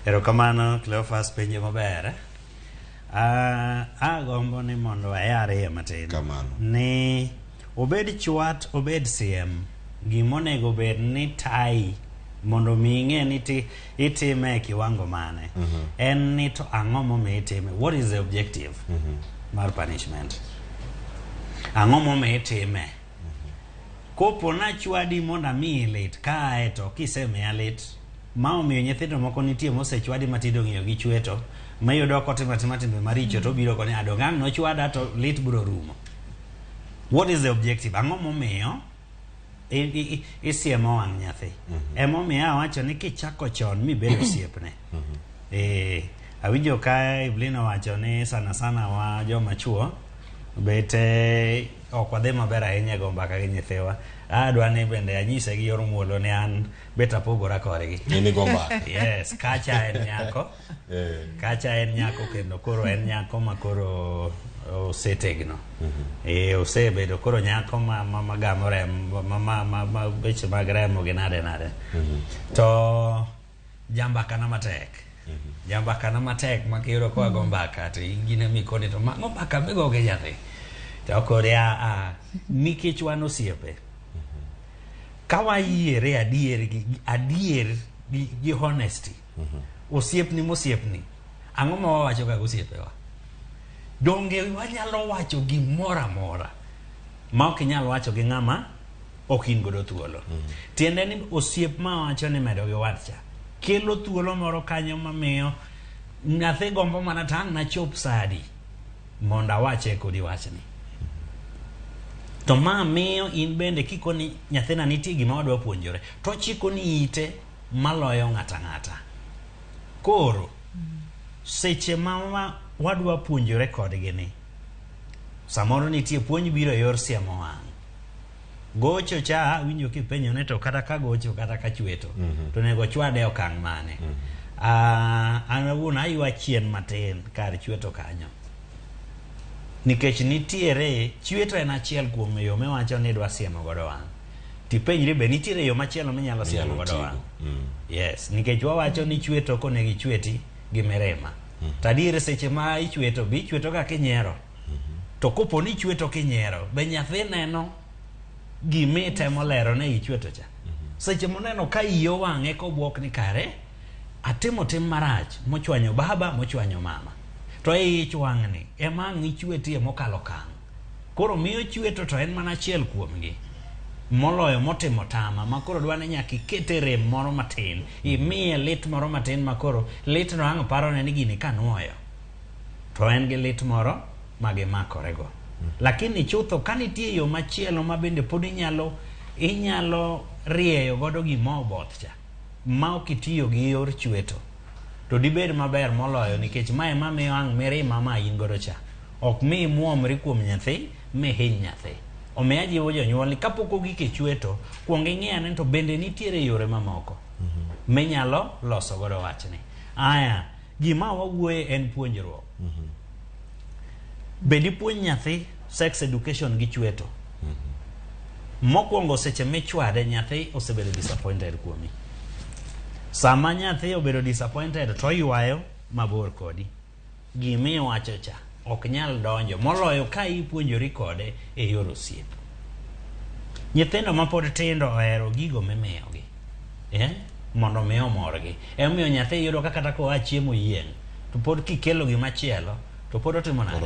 C: Erokamano Cleophas penjo maber. Agombo ni mondo ayare matin.
A: Kamano.
C: Ni obed chwat, obed siem. Gimonego bed ni tai mondo mi ing'e ni itime kiwango mane. En ni to ang'o momiyo itime. What is the objective mar punishment? Ang'o momiyo itime? Kopo na chwadi mondo amiyi lit kae to kisemiya lit ma omiyo nyithindo moko nitie mosechwadi matindo ng'iyo gi chweto mayudo kotimo timbe maricho to biro koni adongang' no chwada to lit biro rumo. What is the objective? Ang'o momiyo isiemo wang' nyathi? Emomiyo awacho ni kichako chon mibedo osiepne. Awinjo ka Evelyn wacho ni sana wa joma chuo bete ok wadhi maber ahinya go mbaka gi nyithiwa. Adwa ni bende anyise gi yor muolo ni an beta pogora kodgi.
A: Ni go mbaka.
C: Yes, kacha en nyako. Kacha en nyako kendo koro en nyako makoro osetegno. Osebedo koro nyako ma gamore ma weche mag remo gi nade. To jambaka na matek. Jambaka na matek makiro kwa gombaka to ingine mikoni to gombaka migo ge nyathi. To korea nikech wan osiepe. Kawa yiere adier gi honesty. Osiepni mosiepni. Ang'o ma wawacho ka osiepewa? Donge wanyalo wacho gimoro amora ma ok inyal wacho gi ng'ama ok in godo thuolo. Tiende ni osiep ma wacho ni medo gi wadcha kelo thuolo moro kanyo mamiyo nyathi gombo mana tang' na chop sadi mondo awache kodi wachni. To ma miyo in bende kikoni nyathina nitie gima wadwa puonjore to chikoni ite maloyo ng'ata. Koro seche ma wadwa puonjore kodgi ni samoro nitie puonj biro yor siemo wang'. Gocho cha winjo kipenjo ne to kata ka gocho kata ka chweto to nego chwade okang' mane. An awuon aywa chien matin kar chweto kanyo. Nikech nitiere chweto en achiel kuom yo mewacho ni dwa siemo godo wang'. Tipenjri be nitiere yo machielo minyalo siemo godo wang'. Yes, nikech wawacho ni chweto konegi chweti gi mirima. Tadiere seche ma ichweto bi chweto ka kinyiero. To kopo ni chweto kinyiero be nyathi neno gimitemo lero ne ichweto cha. Seche moneno ka iyo wang'e kobuok ni kare atimo tim marach mochwanyo baba mochwanyo mama. To ich wang'ni ema ang' ichwetie mokalo kang'. Koro miyo chweto to en mana achiel kuomgi. Moloyo motimo tama makoro dwane nyaka ikete rem moro matin. Imiye lit moro matin makoro lit no ang' paro ne ni gini kanuoyo. To en gi lit moro magimakorego. Lakini chutho kanitie yo machielo ma bende pod inyalo rieyo godo gima oboth cha ma ok itiyo gi yor chweto to dibed maber moloyo nikech mae mamiyo ang' mirima ma in godo cha ok mi muomri kuom nyathi mi hiny nyathi. Omiyo ajiwo jonyuol ni kapok ogik e chweto kuong ing'e to bende nitiere yore mamoko minyalo loso godo wachni. Aya gima wawuoye en puonjruok. Bedi puonj nyathi sex education gi chweto. Mokwongo seche michwade nyathi osebedo disappointed kuomi. Sama nyathi obedo disappointed to ywayo mabor kodi. Gimi wacho cha ok nyal donjo moloyo ka ipuonjori kode e yor osiep. Nyithindo ma pod tindo ohero gigo mimiyogi. Mondo miyo morgi. Emiyo nyathi yudo kata koa chiemo yieng' to pod kikelo gima chielo to pod otimo nade?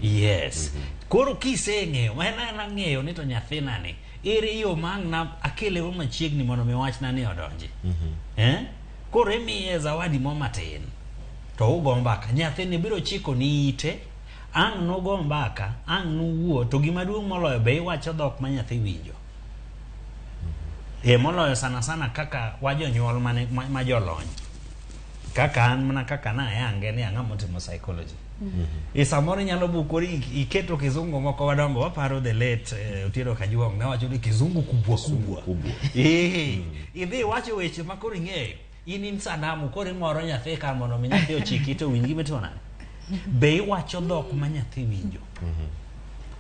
C: Yes. Koro kiseng'eyo, en ng'eyo ni to nyathina ni ere yo mang' na akele wo machiegni mondo mi wachna ni odonji. Koro imiye zawadi mo matin. To ugo mbaka nyathini biro chiko ni ite ang' nugo mbaka ang' nuwuo to gima duong' moloyo be iwacho dhok ma nyathi winjo. Moloyo sana kaka wajonyuol ma jolony. Kaka an mana kaka na yange ni ang'amo timo psychology. Samoro nyalo bukori iketo kizungu moko wadongo waparo the late Otieno Kajwang' na wacho ni kizungu kubwa. Idhi wacho weche makoro ing'eyo. In sanamu koro imoro nyathi ka mondo mi nyathi ochiki to winji metona. Be iwacho dhok ma nyathi winjo.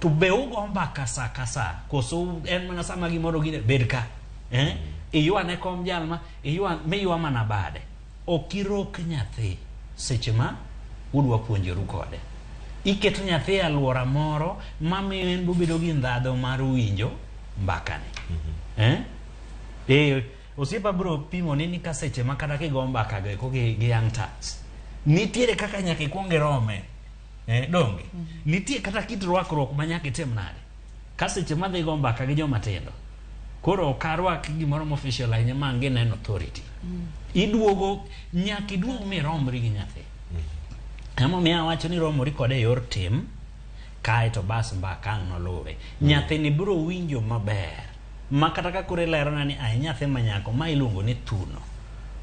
C: To be ugo mbaka kasa koso en mana sama gimoro gine bed ka. Iywane kom jalma, iywa mana bade. Okirok nyathi seche ma udwa puonjoru kode. Iketo nyathi e alwora moro mamiyo en bobedo gi ndhadho mar winjo mbakani. Osiepa bro pimo ni ka seche ma kata kigo mbaka go gi young turns. Nitiere kaka nyaka ikuong irome. Donge. Nitie kata kit rwakruok ma nyaka itim nade. Ka seche ma dhi go mbaka gi joma tindo. Koro karwak gimoro official ahinya ma ngineno authority. Iduogo nyaka iduog miromri gi nyathi. Emo miya wacho ni romori kode yor tim kae to bas mbaka ang' noluwe. Nyathi ni biro winjo maber. Ma kata ka kore lero na ni ai nyathi manyako ma iluongo ni thuno.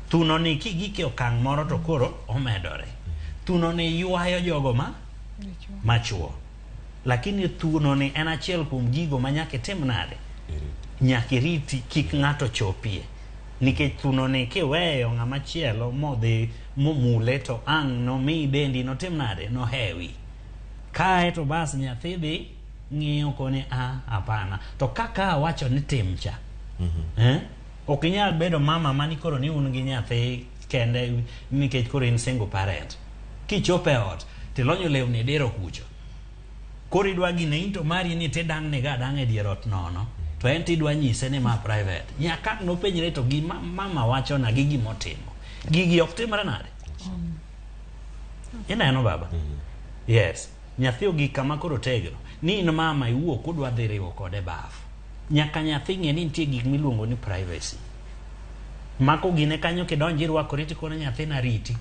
C: Thuno ni kigike okang' moro to koro omedore. Thuno ni yuayo jogo machuo. Lakini thuno ni en achiel kuom gigo ma nyaka itim nade. Nyaka iriti kik ng'ato chopie. Nikech thuno ni kiweyo ng'ama chielo modhi momule to ang' no mi dendi no tim nade no hewi. Kae to bas nyathi dhi ng'iyo kone hapana. To kaka wacho ni tim cha. Ok inyal bedo mama mani koro ni un gi nyathi kende nikech koro in single parent. Kichope ot tilonyo lewni dero kucho. Koro idwa gine into mari ni te dang' ne ga dang' e dier ot nono. To en tidwa nyise ni ma private. Nyaka no penjre to gi mama wacho na gi gimotimo. Gigi ok timre nade. Ineno baba? Yes. Nyathi ogi kama koro tegno. Ni in mama iwuok udwa dhi riwo kode bafu. Nyaka nyathi ng'e ni nitie gik miluongo ni privacy. Mako gine kanyo kidonji rwakori tikone nyathi na riti.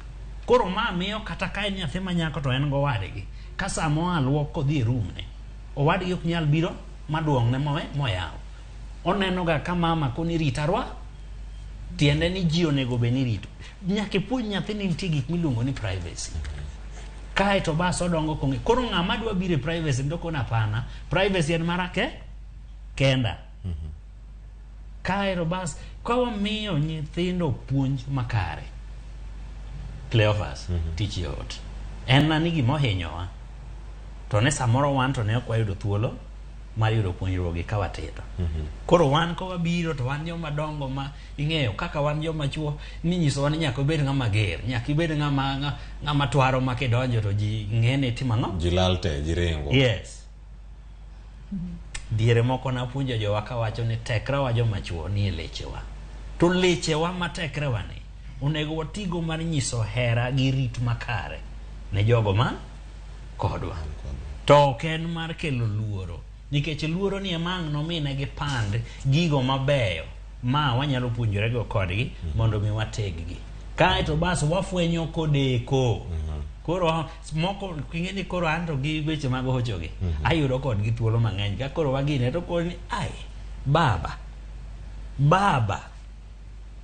C: Koro ma miyo kata ka en nyathi manyako to en go wadgi. Ka samo alwok kodhi e room ne. Owadgi ok nyal biro maduong' ne moyaw. Oneno ga ka mama koni ritarwa tiende ni ji onego be ni rito. Nyaka puonj nyathi ni nitie gik miluongo ni privacy. Kae to bas odongo konge. Koro ng'ama dwa bire privacy ndoko na pana. Privacy en marake kenda. Kae to bas kwa miyo nyithindo puonj makare. Cleophas tich yot. En na nigi mohinyowa. To ne samoro wan to ne ok wayudo thuolo mar yudo puonjruogi ka watindo. Koro wan ko wabiro to wan joma dongo ma ing'eyo kaka wan joma chuo ni nyiso wan nyaka ibed ng'ama ger, nyaka ibed ng'ama twaro ma kidonjo to ji ng'ene timo ang'o? Ji lalte, ji ringo. Yes. Diere moko na puonjo jowa ka wacho ni tekra wa joma chuo ni lechewa. To lechewa ma tekre wa ni onego watigo mar nyiso hera gi rit makare ne jogo ma kodwa. To ken mar kelo luoro. Nikech luoro ni emang' nomine gi pand gigo mabeyo ma wanyalo puonjore go kodgi mondo mi wateggi. Kae to bas wafwenyo kodeko. Koro moko king'eni koro anto gi weche mag hochogi. Ayudo kodgi thuolo mang'eny. Ka koro wagine to koro ni baba.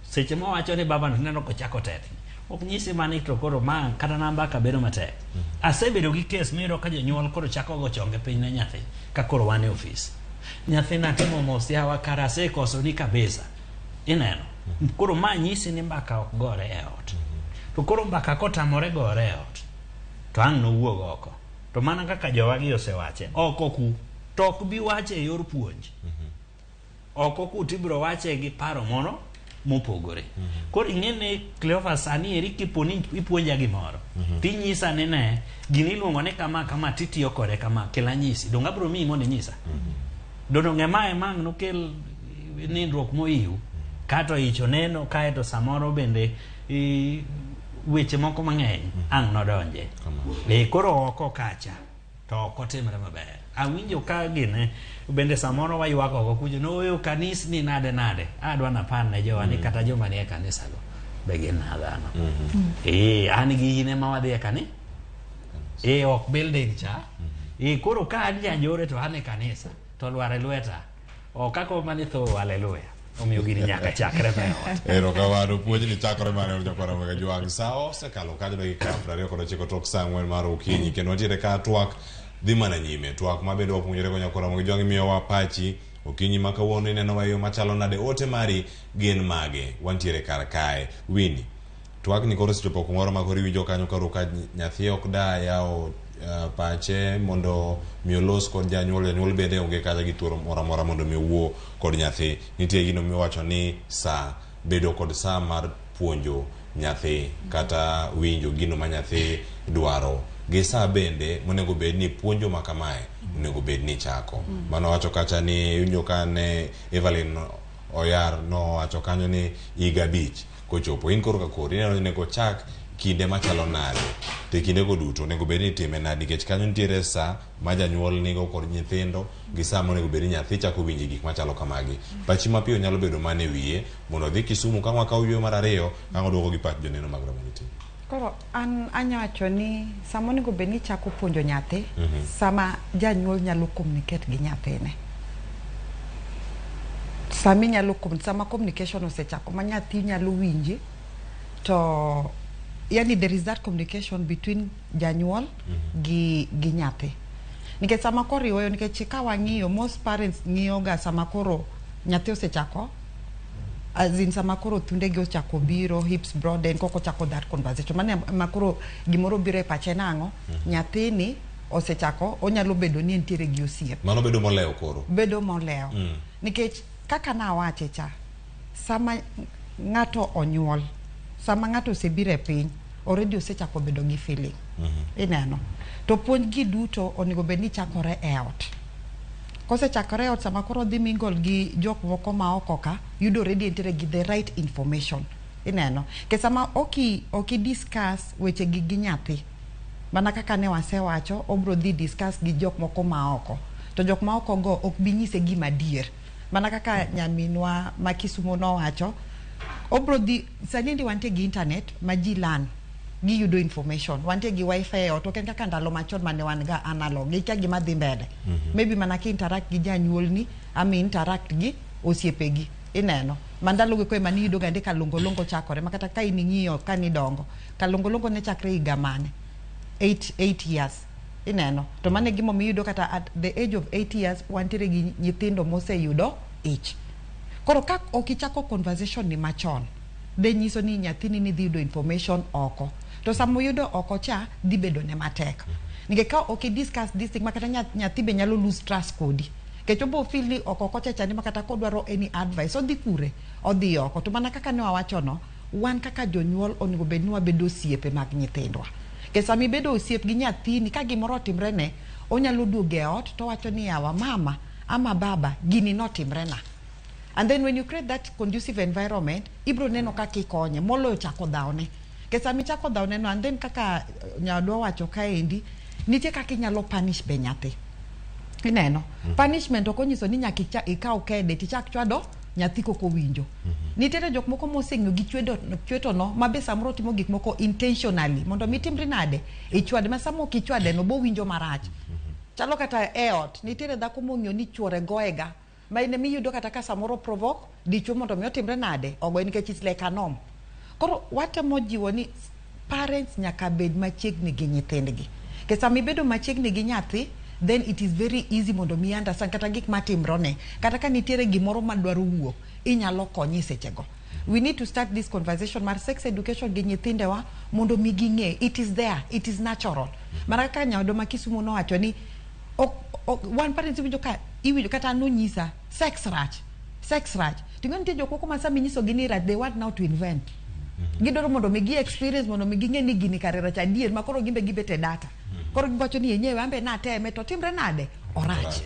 C: Seche mo wacho ni baba neno kochako tetni. Ok nyisi mani to koro ma kata namba ka bedo matek. Asebedo gi kes miro ka jonyuol koro chako go chonge piny ne nyathi ka koro wan e ofis. Nyathi na timo mos yawa karase koso ni kabisa. Ineno. Koro ma nyisi ni mbaka ok gore e ot. To koro mbaka kotamore gore e ot. To ang' no wuog oko. To mana kaka jowagi osewache. Oko ku to ok bi wache e yor puonj. Oko ku tibro wache gi paro moro mopogore. Koro ing'ene Cleophas sani eri kiponi ipuonja gimoro. Tinyisa ni ne gini luongo ni kama titiyo kode kama kela nyisi. Donga bro mi mondo nyisa. Dono ng'ema emang' nokel nindruok moiu. Kato icho neno kae to samoro bende weche moko mang'eny ang' nodonje. Koro oko kacha to ok otimre maber. Awinjo ka gine bende samoro wayuak oko kujo no kanisni nade adwa na pan ne jowa ni kata joma nie kanisa go be gin dhano. An gi yine ma wadhi e kanisa. Ok building cha. Koro ka an janjore to an e kanisa to lware lweta. O kako manitho haleluya. Omiyo gini nyaka chakre meot.
A: Erokamano puonj ni chakore mane jakora mwega juang sao sekalo kajo dakika 29 tok saa 4 mar okinyi kendo nitiere ka twak dhi mana nyime. Twak mabedo wapuonjore go nyakora mwega juang miyo wa pachi okinyi ma kawuono ineno wa yo machalo nade ote mari gin mage wantiere kar kae Winnie. Twak ni koro sechopo kumoro ma koro iwinjo kanyo karo ka nyathi ok da yao pache mondo miolos kod janyuol bende onge kata gi thuolo moro amora mondo mi wuo kod nyathi. Nitie gino miwacho ni saa bedo kod saa mar puonjo nyathi kata winjo gino ma nyathi dwaro gi saa bende monego bed ni puonjo makamae onego bed ni chako. Mano wacho kacha ni winjo kane Evelyn Oyar no wacho kanyo ni higa 5 kochopo in koro ka koro ineno nego chak kinde machalo nade te kinde go duto nego bed ni time nade nikech kanyo nitiere saa ma janyuol nigo kod nyithindo gi saa monego bed ni nyathi chako winjo gik machalo kamagi. Pachi mapiyo nyalo bedo mane wiye mondo dhi Kisumu ka mwaka uywe mar 2 ka oduogo gi pach joneno mag Ramogi.
F: Koro an anyawacho ni sama onego bed ni chako puonjo nyathi sama janyuol nyalo communicate gi nyathine. Sama communication osechako ma nyathi nyalo winji to yani there is that communication between janyuol gi nyathi. Nikech sama koriwo nikech ka wang'iyo most parents ng'iyo ga sama koro nyathi osechako as in sama koro thunde gi ochako biro hips broaden koko chako that conversation mane makoro gimoro biro e pache nango nyathini osechako onyalo bedo ni entiere gi osiep
A: mano bedo molewo koro
F: bedo molewo nikech kaka na wache cha sama ngato onyuol sama ngato osebire piny already osechako bedo gi feeling ineno to puonj gi duto onego bed ni chakore e ot kose chakore ot sama koro dhi mingol gi jok moko ma oko ka yudo already entiere gi the right information ineno ke sama oki discuss weche gi nyathi mana kaka ne wasewacho obro dhi discuss gi jok moko ma oko to jok ma oko go ok bi nyise gima dier mana kaka nyaminwa ma Kisumu no wacho obro dhi sani ndi wante gi internet ma ji lan gi yudo information wante gi wifi o to ken kaka ndalo machon mane wan ga analog gi gima dhi mbele maybe mana ki interact gi janyuol ni ami interact gi osiepegi ineno mandalo go ko mani yudo gande kalongolongo chakore makata ka ining'iyo kani dongo kalongolongo ne chakre higa mane 8 years ineno to mane gimo miyudo kata at the age of 8 years wantere gi nyithindo mose yudo ich koro ka okichako conversation ni machon de nyiso ni nyathini ni yudo information oko to samo yudo oko cha dhi bedo ne matek nige ka discuss this thing makata nyathi be nyalo lose trust kodi kechobo feel ni oko cha chani makata kodwaro any advice odhi kure odhi oko to mana kaka ne wawacho no wan kaka jonyuol onego bed ni wabedo osiepe mag nyithindwa ke sami bedo osiep gi nyathini ka gimoro timre ne onyalo duoge ot to wacho ni yawa mama ama baba gini notimre na. And then when you create that conducive environment ibro neno kaka ikonye molo chako dhaone ke sami chako dhaone no and then kaka nyadwa wacho kaendi nitie kaka inyalo punish be nyathi ineno punishment okonyiso ni nyaka ikaw kede tichak chwado nyathi koko winjo nitere jok moko moseng'o gi chweto no mabe samro timo gik moko intentionally mondo mitimri nade ichwade masamo kichwade no bo winjo marach chalo kata eot nitere dhako mong'yo ni chwore goega ma ine miyudo kata ka samoro provoke dicho mondo mi otimre nade ogo nikech it's like anom koro watemo jiwo ni parents nyaka bed machiegni gi nyithindgi ke sami bedo machiegni gi nyathi then it is very easy mondo mi understand kata gik matimrone kata ka nitiere gimoro madwaro wuok inyalo konyi sechego. We need to start this conversation mar sex education gi nyithindewa mondo mi ging'e it is there, it is natural. Mara ka nyawdo ma Kisumu no wacho ni one parent winjo ka iwinjo kata no nyisa sex rach tingo nitie jok moko ma sami nyiso gini rach they want now to invent gidoro mondo mi gi experience mondo mi ging'e ni gini kare rach adier ma koro gimbe gibete data koro giwacho ni yenyewe ambe na teme to timre nade orach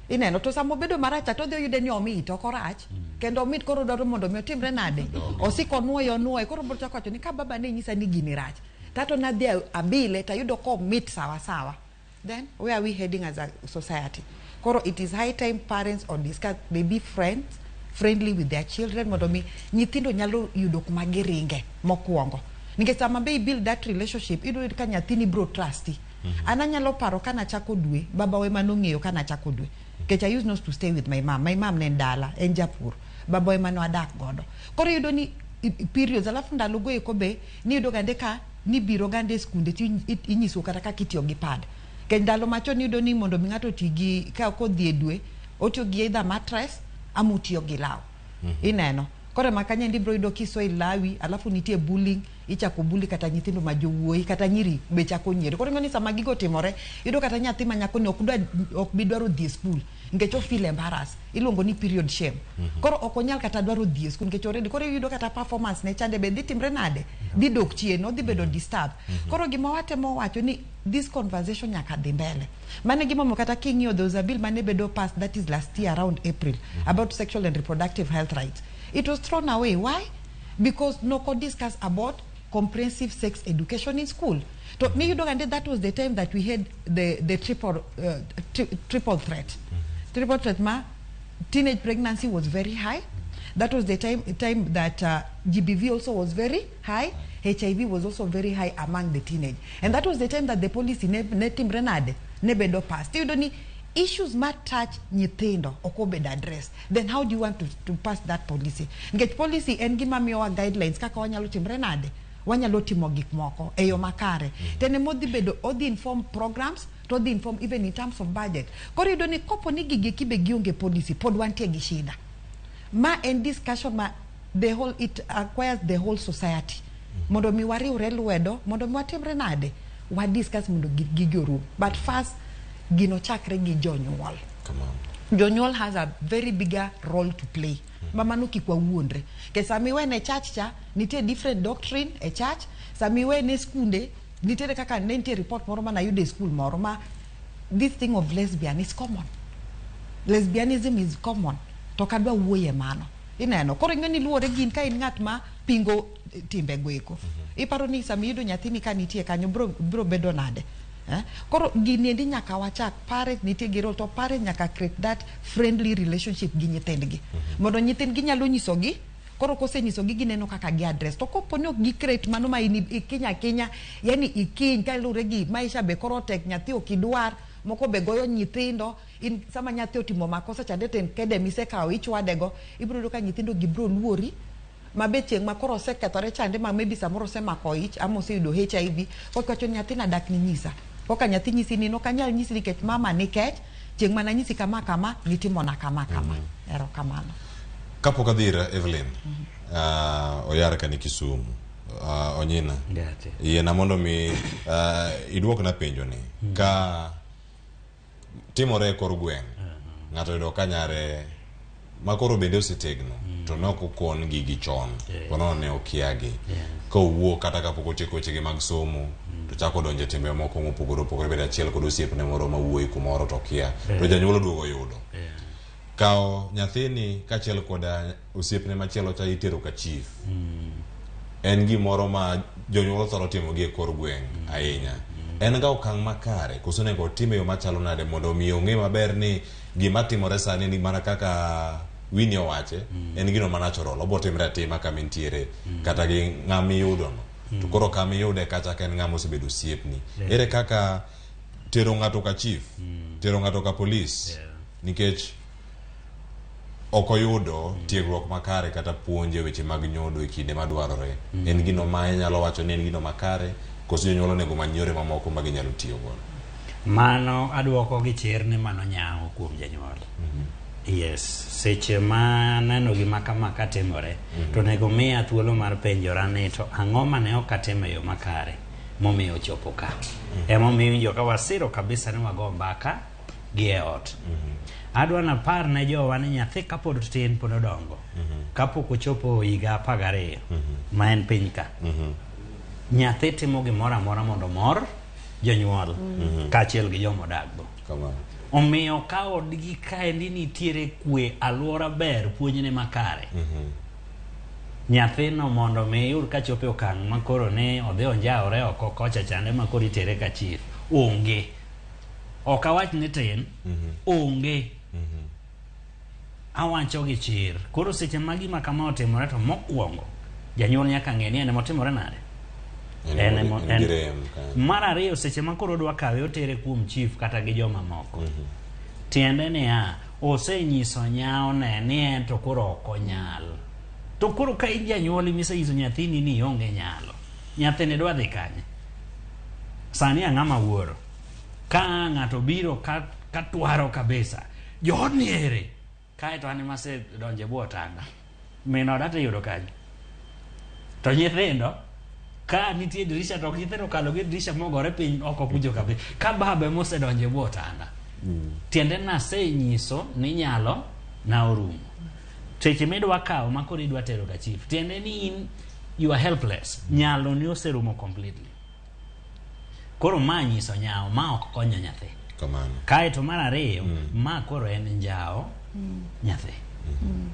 F: ineno to samo bedo marach to dhi yude ni omit to korach kendo omit koro dwaro mondo mi timre nade osiko nuoyo koro bro chako ni ka baba ne nyisa ni gini rach tato na dhi abile ta yudo ko mit sawa then where are we heading as a society? Koro it is high time parents or discuss they be friendly with their children mondo mi nyithindo nyalo yudo kuma giringe mokwongo nikech sama be build that relationship ido ka nyathini bro trusty ananyalo paro kana chako dwe baba we manong'eyo kana chako dwe kech I used not to stay with my mom ne ndala en japur baba we mano adak godo koro yudo ni periods alafu ndalo go eko be ni yudo gande ka ni biro gande skunde inyiso kata ka kitiyo gi pad ke ndalo machon yudo ni mondo mi ng'ato tigi ka kodhi dwe otiyo gi either mattress amutiyo gi law ineno kore makanya ndi bro yudo kiso ilawi alafu nitie bullying ichako buli kata nyithindo ma jowuoyi kata nyiri be chako nyiero. Koro ng'oni sama gigo timore yudo kata nyathi ma nyako ni ok bi dwaro dhi skul nikech o feel embarrassed, iluongo ni period shame. Koro ok onyal kata dwaro dhi skul nikech already koro yudo kata performance ne chande be dhi timre nade, dhi dok chien, odhi bedo disturb. Koro gima watemo wacho ni this conversation nyaka dhi mbele. Mane gima mo kata king'iyo there was a bill mane bedo passed that is last year around April about sexual and reproductive health rights. It was thrown away. Why? Because no could discuss about comprehensive sex education in school. So me you know, that was the time that we had the triple threat. Triple threat ma teenage pregnancy was very high. That was the time that GBV also was very high. HIV was also very high among the teenage. And that was the time that the policy netim renade nebedo passed. You don't need issues might touch nyithindo okobed address. Then how do you want to pass that policy? Get policy and give me our guidelines kaka wanyalo timre nade. Wanyalo timo gik moko eyo makare. Tene modi bedo odi inform programs to the inform even in terms of budget. Koro yudo ni kopo ni gigi kibe gionge policy pod wantie gi shida. Ma en discussion ma the whole it acquires the whole society. Mondo mi wariwre lwedo mondo mi watimre nade wa discuss mondo gigi orum. But first gino chakre gi jonyuol.
A: Come on.
F: Jonyuol has a very bigger role to play. Mama no kikwa wuondre. Ke samiwe ne church cha nitie different doctrine e church, samiwe ne skunde nitie kaka nente report moro na yude school moro ma this thing of lesbian is common. Lesbianism is common. To kadwa wuoye mano. Ineno koro ng'eni luore gin ka in ng'at ma pingo timbe gweko. Iparo ni samido nyathini ka nitie kanyo bro bedo nade. Koro gini ndi nyaka wachak parents nitie giro to parents nyaka create that friendly relationship gi nyithindgi. Mondo nyithindgi nyalo nyisogi koro kose nyisogi gineno kaka gi address to kopo ni ok gi create mano ma in Kenya yani ikiny ka lure gi maisha be koro tek nyathi okidwar moko be goyo nyithindo in sama nyathi otimo makosa chande ten kede mise kawo ichwadego ibro ka nyithindo gibro luori mabe chieng' ma koro sekethore chande ma maybe samoro semako ich amose yudo HIV kokacho nyathi na dak ni nyisa koka nyathi nyisi ni no kanyal nyisi nikech mama nikech chieng' mana nyisi kama kama nitimo na kama ero kamano
A: kapok adhira Evelyn oyara ka ni Kisumu onyina yena mondo mi iduok na penjo ni ka timore kor gweng ng'ato yudo kanyare makoro bende osetegno to noko kon gigi chon kono ne okiagi ka owuok kata kapok otieko wechegi mag somo to chako donje timbe moko mopogore opogore bende achiel kod osiepne moro ma wuoyi kumoro to kia to janyuol duogo yudo kao nyathini kachiel kod osiepne machielo cha itero ka chief en gimoro ma jonyuol thoro timo gi e kor gweng ahinya en ga okang' makare koso nego time yo machalo nade mondo mi ong'e maber ni gima timore sani ni mana kaka Winnie owache en gino ma natural obo timre atima kama intiere kata gi ng'ami yudo no to koro kama yude kata ka en ng'ama osebedo osiepni ere kaka tero ng'ato ka chief tero ng'ato ka police nikech okoyudo tiegruok makare kata puonje weche mag nyodo e kinde madwarore en gino ma nyalo wacho ni en gino makare koso jonyuol onego manyore mamoko mag nyalo tiyo godo
C: mano aduoko gi chir ni mano nyawo kuom janyuol yes seche ma neno gima kama katimore to nego miya thuolo mar penjora ni to ang'o mane ok atimo yo makare momiyo chopo ka emomiyo winjo ka wasiro kabisa ni wago mbaka gi e ot adwa na par ne jowa ni nyathi kapod tin pod odongo kapok ochopo higa 12 ma en piny ka nyathi timo gimoro amora mondo mor jonyuol kaachiel gi jomodaggo omiyo ka odgi kaendi nitiere kwe alwora ber puonjne makare nyathino mondo mi yud kachopo okang' makoro ne odhi onjaore oko kocha chande makoro itere ka chief onge ok awach ni tin onge awacho gi chir koro seche ma gima kama otimore to mokwongo janyuol nyaka ng'e ni en motimore nade mar ariyo seche ma koro dwa kawe otere kuom chief kata gi joma moko tiende niya osenyiso nyaone ni en to koro ok onyal to koro ka in janyuol imisenyiso nyathini ni onge nyalo nyathini dwa dhi kanye sani ang'ama wuoro ka ng'ato biro ka twaro kabisa joodni ere kaeto an mase donje bwo tanga min oda to yudo kanye to nyithindo ka nitie dirisha to nyithindo kalo gi dirisha mogore piny oko kujo kabisa ka baba mose donje botanda tiende na se nyiso ni nyalo na orumo seche midwa kawo makori dwa tero ka chief tiende ni you are helpless nyalo ni oserumo completely koro ma nyiso nyao ma ok konyo nyathi
A: kamano
C: kae to mar ariyo ma koro en njao nyathi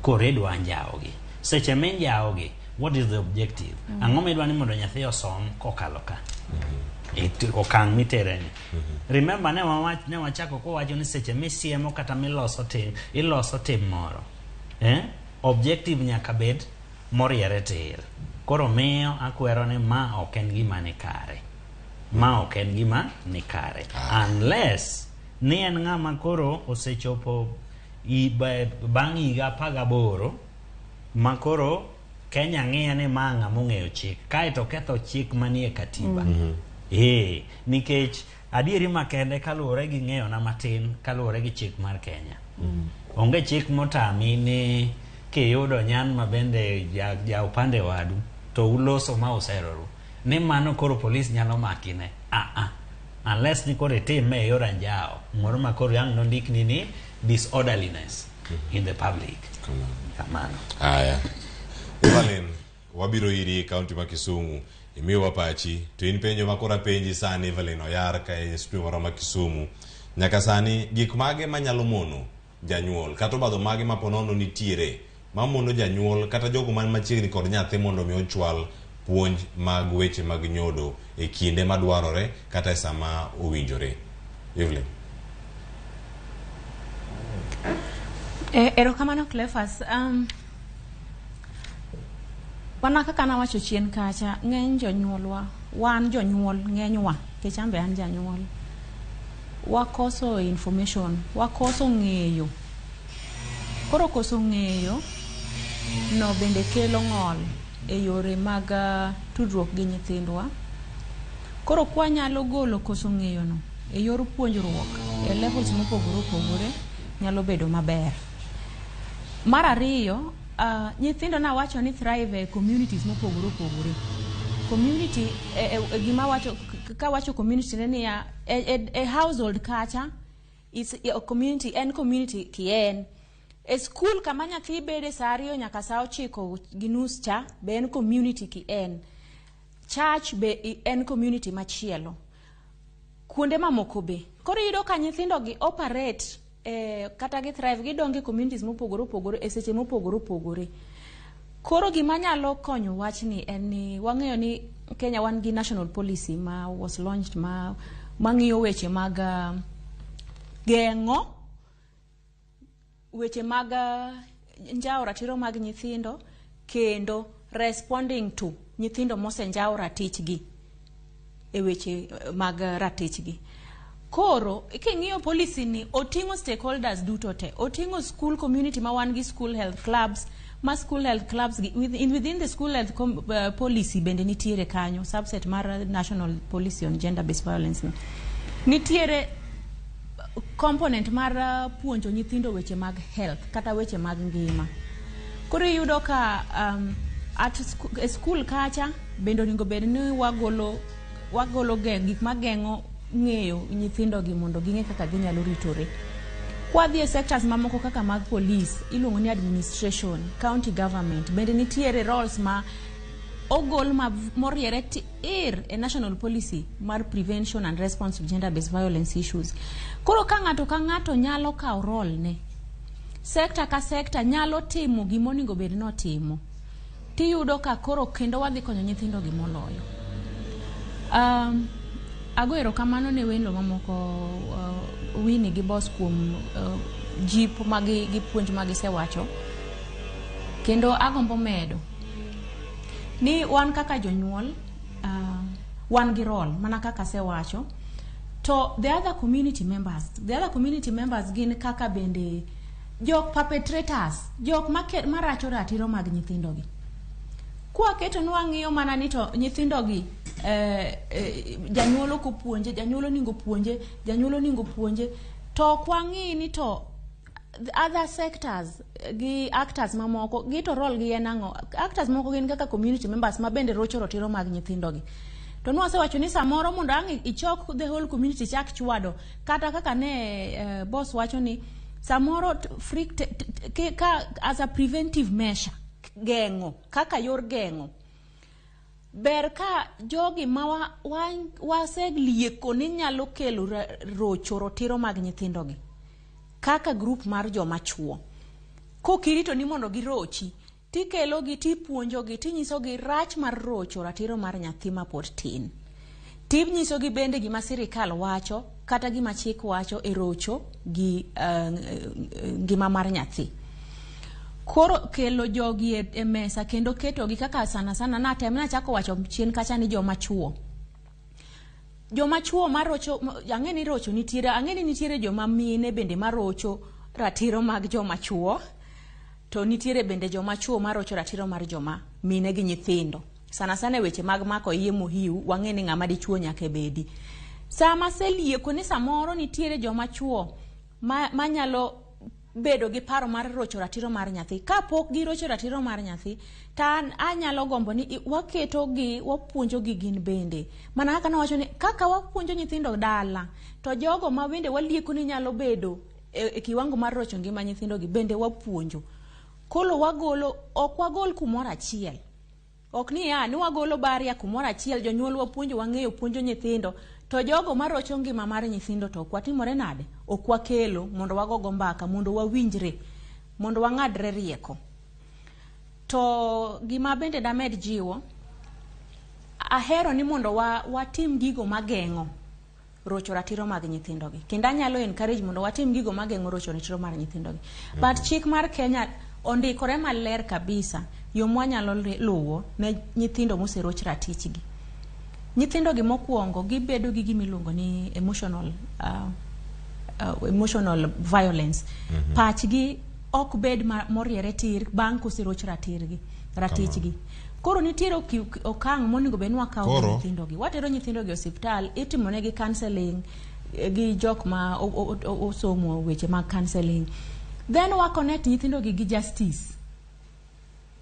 C: koro edwa njao gi seche menjao gi what is the objective ang'o midwa ni mondo nyathi osom kokalo ka okang' mitere ni remember ne wachako kowacho ni seche misiemo kata iloso tim moro objective nyaka bed moriere tir koro miyo akwero ni ma ok en gima ni kare ma ok en gima ni kare unless ni en ng'ama koro osechopo bang' higa 18 ma koro Kenya ng'iyo ni ma ng'ama ong'eyo chik kae to ketho chik manie katiba nikech adieri makende kaluwore gi ng'eyo na matin kaluwore gi chik mar Kenya onge chik motami ni kiyudo nyan mabende ja upande wadu to uloso ma useroru ni mano koro polis nyalo makine unless ni koro itime e yor anjao moro ma koro yang nondik ni disorderliness in the public kamano
A: aya Evelyn wabiro iri kaunti ma Kisumu imiwa pachi to in penjo makora penji sani Evelyn oyar ka e studio moro ma Kisumu nyaka sani gik mage manyalo mono janyuol kata obadho mage maponono nitiere mamono janyuol kata jogo man machiegni kod nyathi mondo mi ochwal puonj mag weche mag nyodo e kinde madwarore kata e sama owinjore Evelyn
B: erokamano Cleophas wana kaka na wacho chien kacha ng'eny jonyuolwa wan jonyuol ng'enywa kechambe an janyuol wakoso information wakoso ng'eyo koro koso ng'eyo no bende kelo ng'ol e yore mag tudruok gi nyithindwa koro kwa nyalo golo koso ng'eyo no e yor puonjruok e levels mopogore opogore nyalo bedo maber mar ariyo nyithindo na wacho ni thrive e communities mopogore opogore community gima wacho ka wacho community ne ya a household kacha is a community and community kien a school kama nyathi bede saa 2 nyaka saa 9 gi nus cha be en community kien church be en community machielo kuonde mamoko be koro yudo ka nyithindo gi operate kata gi thrive gi donge communities mopogore opogore e seche mopogore opogore koro gima nyalo konyo wachni en ni wang'eyo ni Kenya wan gi national policy ma was launched mang'iyo weche mag geng'o weche mag njao ratiro mag nyithindo kendo responding to nyithindo mosenjao ratichgi e weche mag ratichgi koro king'iyo policy ni oting'o stakeholders duto te oting'o school community ma wan gi school health clubs within the school health policy bende nitiere kanyo subset mar national policy on gender based violence nitiere component mar puonjo nyithindo weche mag health kata weche mag ngima koro yudo ka at school kacha bende onego bed ni wagolo gik mageng'o ng'eyo nyithindo gi mondo ging'e kaka ginyalo ritore kwa dhie sectors mamoko kaka mag police iluongo ni administration county government bende nitiere roles ma ogol moriere a national policy mar prevention and response to gender based violence issues koro ka ng'ato nyalo kawo role ne sector ka sector nyalo timo gima onego bed no timo tiyudo ka koro kendo wadhi konyo nyithindo gi moloyo agoero kamano ne wendo mamoko Winnie gi boss kuom jip magi gi puonj magi sewacho kendo agombo medo ni wan kaka jonyuol wan gi role mana kaka sewacho to the other community members gin kaka bende jok perpetrators jok maracho ratiro mag nyithindo gi kwa keto nwang'iyo mana ni to nyithindo gi janyuolo ko puonje janyuolo ningo puonje to kwang'i ni to other sectors gi actors mamoko gito role gi enango. Actors moko gin kaka community members ma bende rocho rotiro mag nyithindo gi. To nwasewacho ni samoro mondo ang' ichok the whole community chak chwado, kata kaka ne boss wacho ni samoro as a preventive measure, gengo kaka yor gengo ber ka jogi ma waselieko ni nyalo kelo rocho rotiro mag nyithindo gi kaka group mar joma chuo, kokirito ni mondo girochi tikelo gi tipuonjo gi tinyiso gi rach mar rocho ratiro mar nyathi ma pod tin, tinyiso gi bende gima sirikal wacho kata gima chik wacho e rocho gi ngima mar nyathi. Koro kelo jogi e mesa kendo keto gi kaka sana na temna chako wacho chien kacha ni joma chuo marocho, ang'eni rocho nitiere, ang'eni nitiere joma mine bende marocho ratiro mag joma chuo, to nitiere bende joma chuo marocho ratiro mar joma mine gi nyithindo. Sana weche mag mako iye mohiu wang'eni ng'ama dichuo nyake bedi. Sama selieko ni samoro nitiere joma chuo manyalo bedo gi paro mar rocho ratiro mar nyathi. Kapok girocho ratiro mar nyathi, tan anyalo gombo ni waketo gi, wapuonjo gi gin bende. Mana haka na wacho ni kaka wapuonjo nyithindo dala, to jogo ma bende walieko ni nyalo bedo e kiwango mar rocho ngima nyithindo gi bende wapuonjo. Kolo wagolo, ok wagol kumora achiel. Ok ni ni wagolo baria kumora achiel, jonyuol wapuonjo wang'eyo puonjo nyithindo, to jogo marocho ngima mar nyithindo to kwatimore nade? Ok wakelo mondo wagogo mbaka, mondo wawinjre, mondo wang'adre rieko. To gima bende damed jiwo, ahero ni mondo watim gigo mageng'o rocho ratiro mag nyithindo gi. Kendo anyalo encourage mondo watim gigo mageng'o rocho ratiro mar nyithindo gi. But chik mar Kenya ondikore maler kabisa yo mwanyalo luwo ne nyithindo moseroch ratichgi. Nyithindo gi mokwongo gibedo gi gimiluongo ni emotional violence. Pachgi ok bed moriere tir bang' koseroch ratichgi. Koro nitiere okang' monego bed ni wakawo nyithindo gi. Watero nyithindo gi osiptal, itimonegi counseling gi jok ma osomo weche mag counseling. Then connect nyithindo gi justice.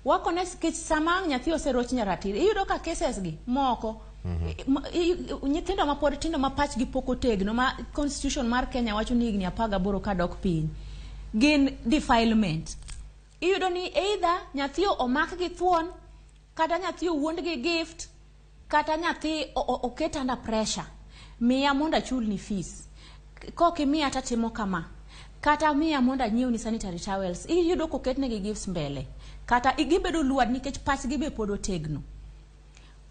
B: Connect kech sama nyathi oseroch nyaratir. Iyudo ka cases gi moko nyithindo ma pod tindo ma pachgi pok otegno, ma constitution mar Kenya wacho ni higni 18 kadok piny, gin defilement. Iyudo ni either nyathi omak gi thuon, kata nyathi owuond gi gift, kata nyathi oket under pressure. Miya monda chul ni fees. Koki miya tatimo kama. Kata miya monda nyiew ni sanitary towels. Iyudo koket negi gifts mbele. Kata gibedo luad nikech pachgi be pod otegno.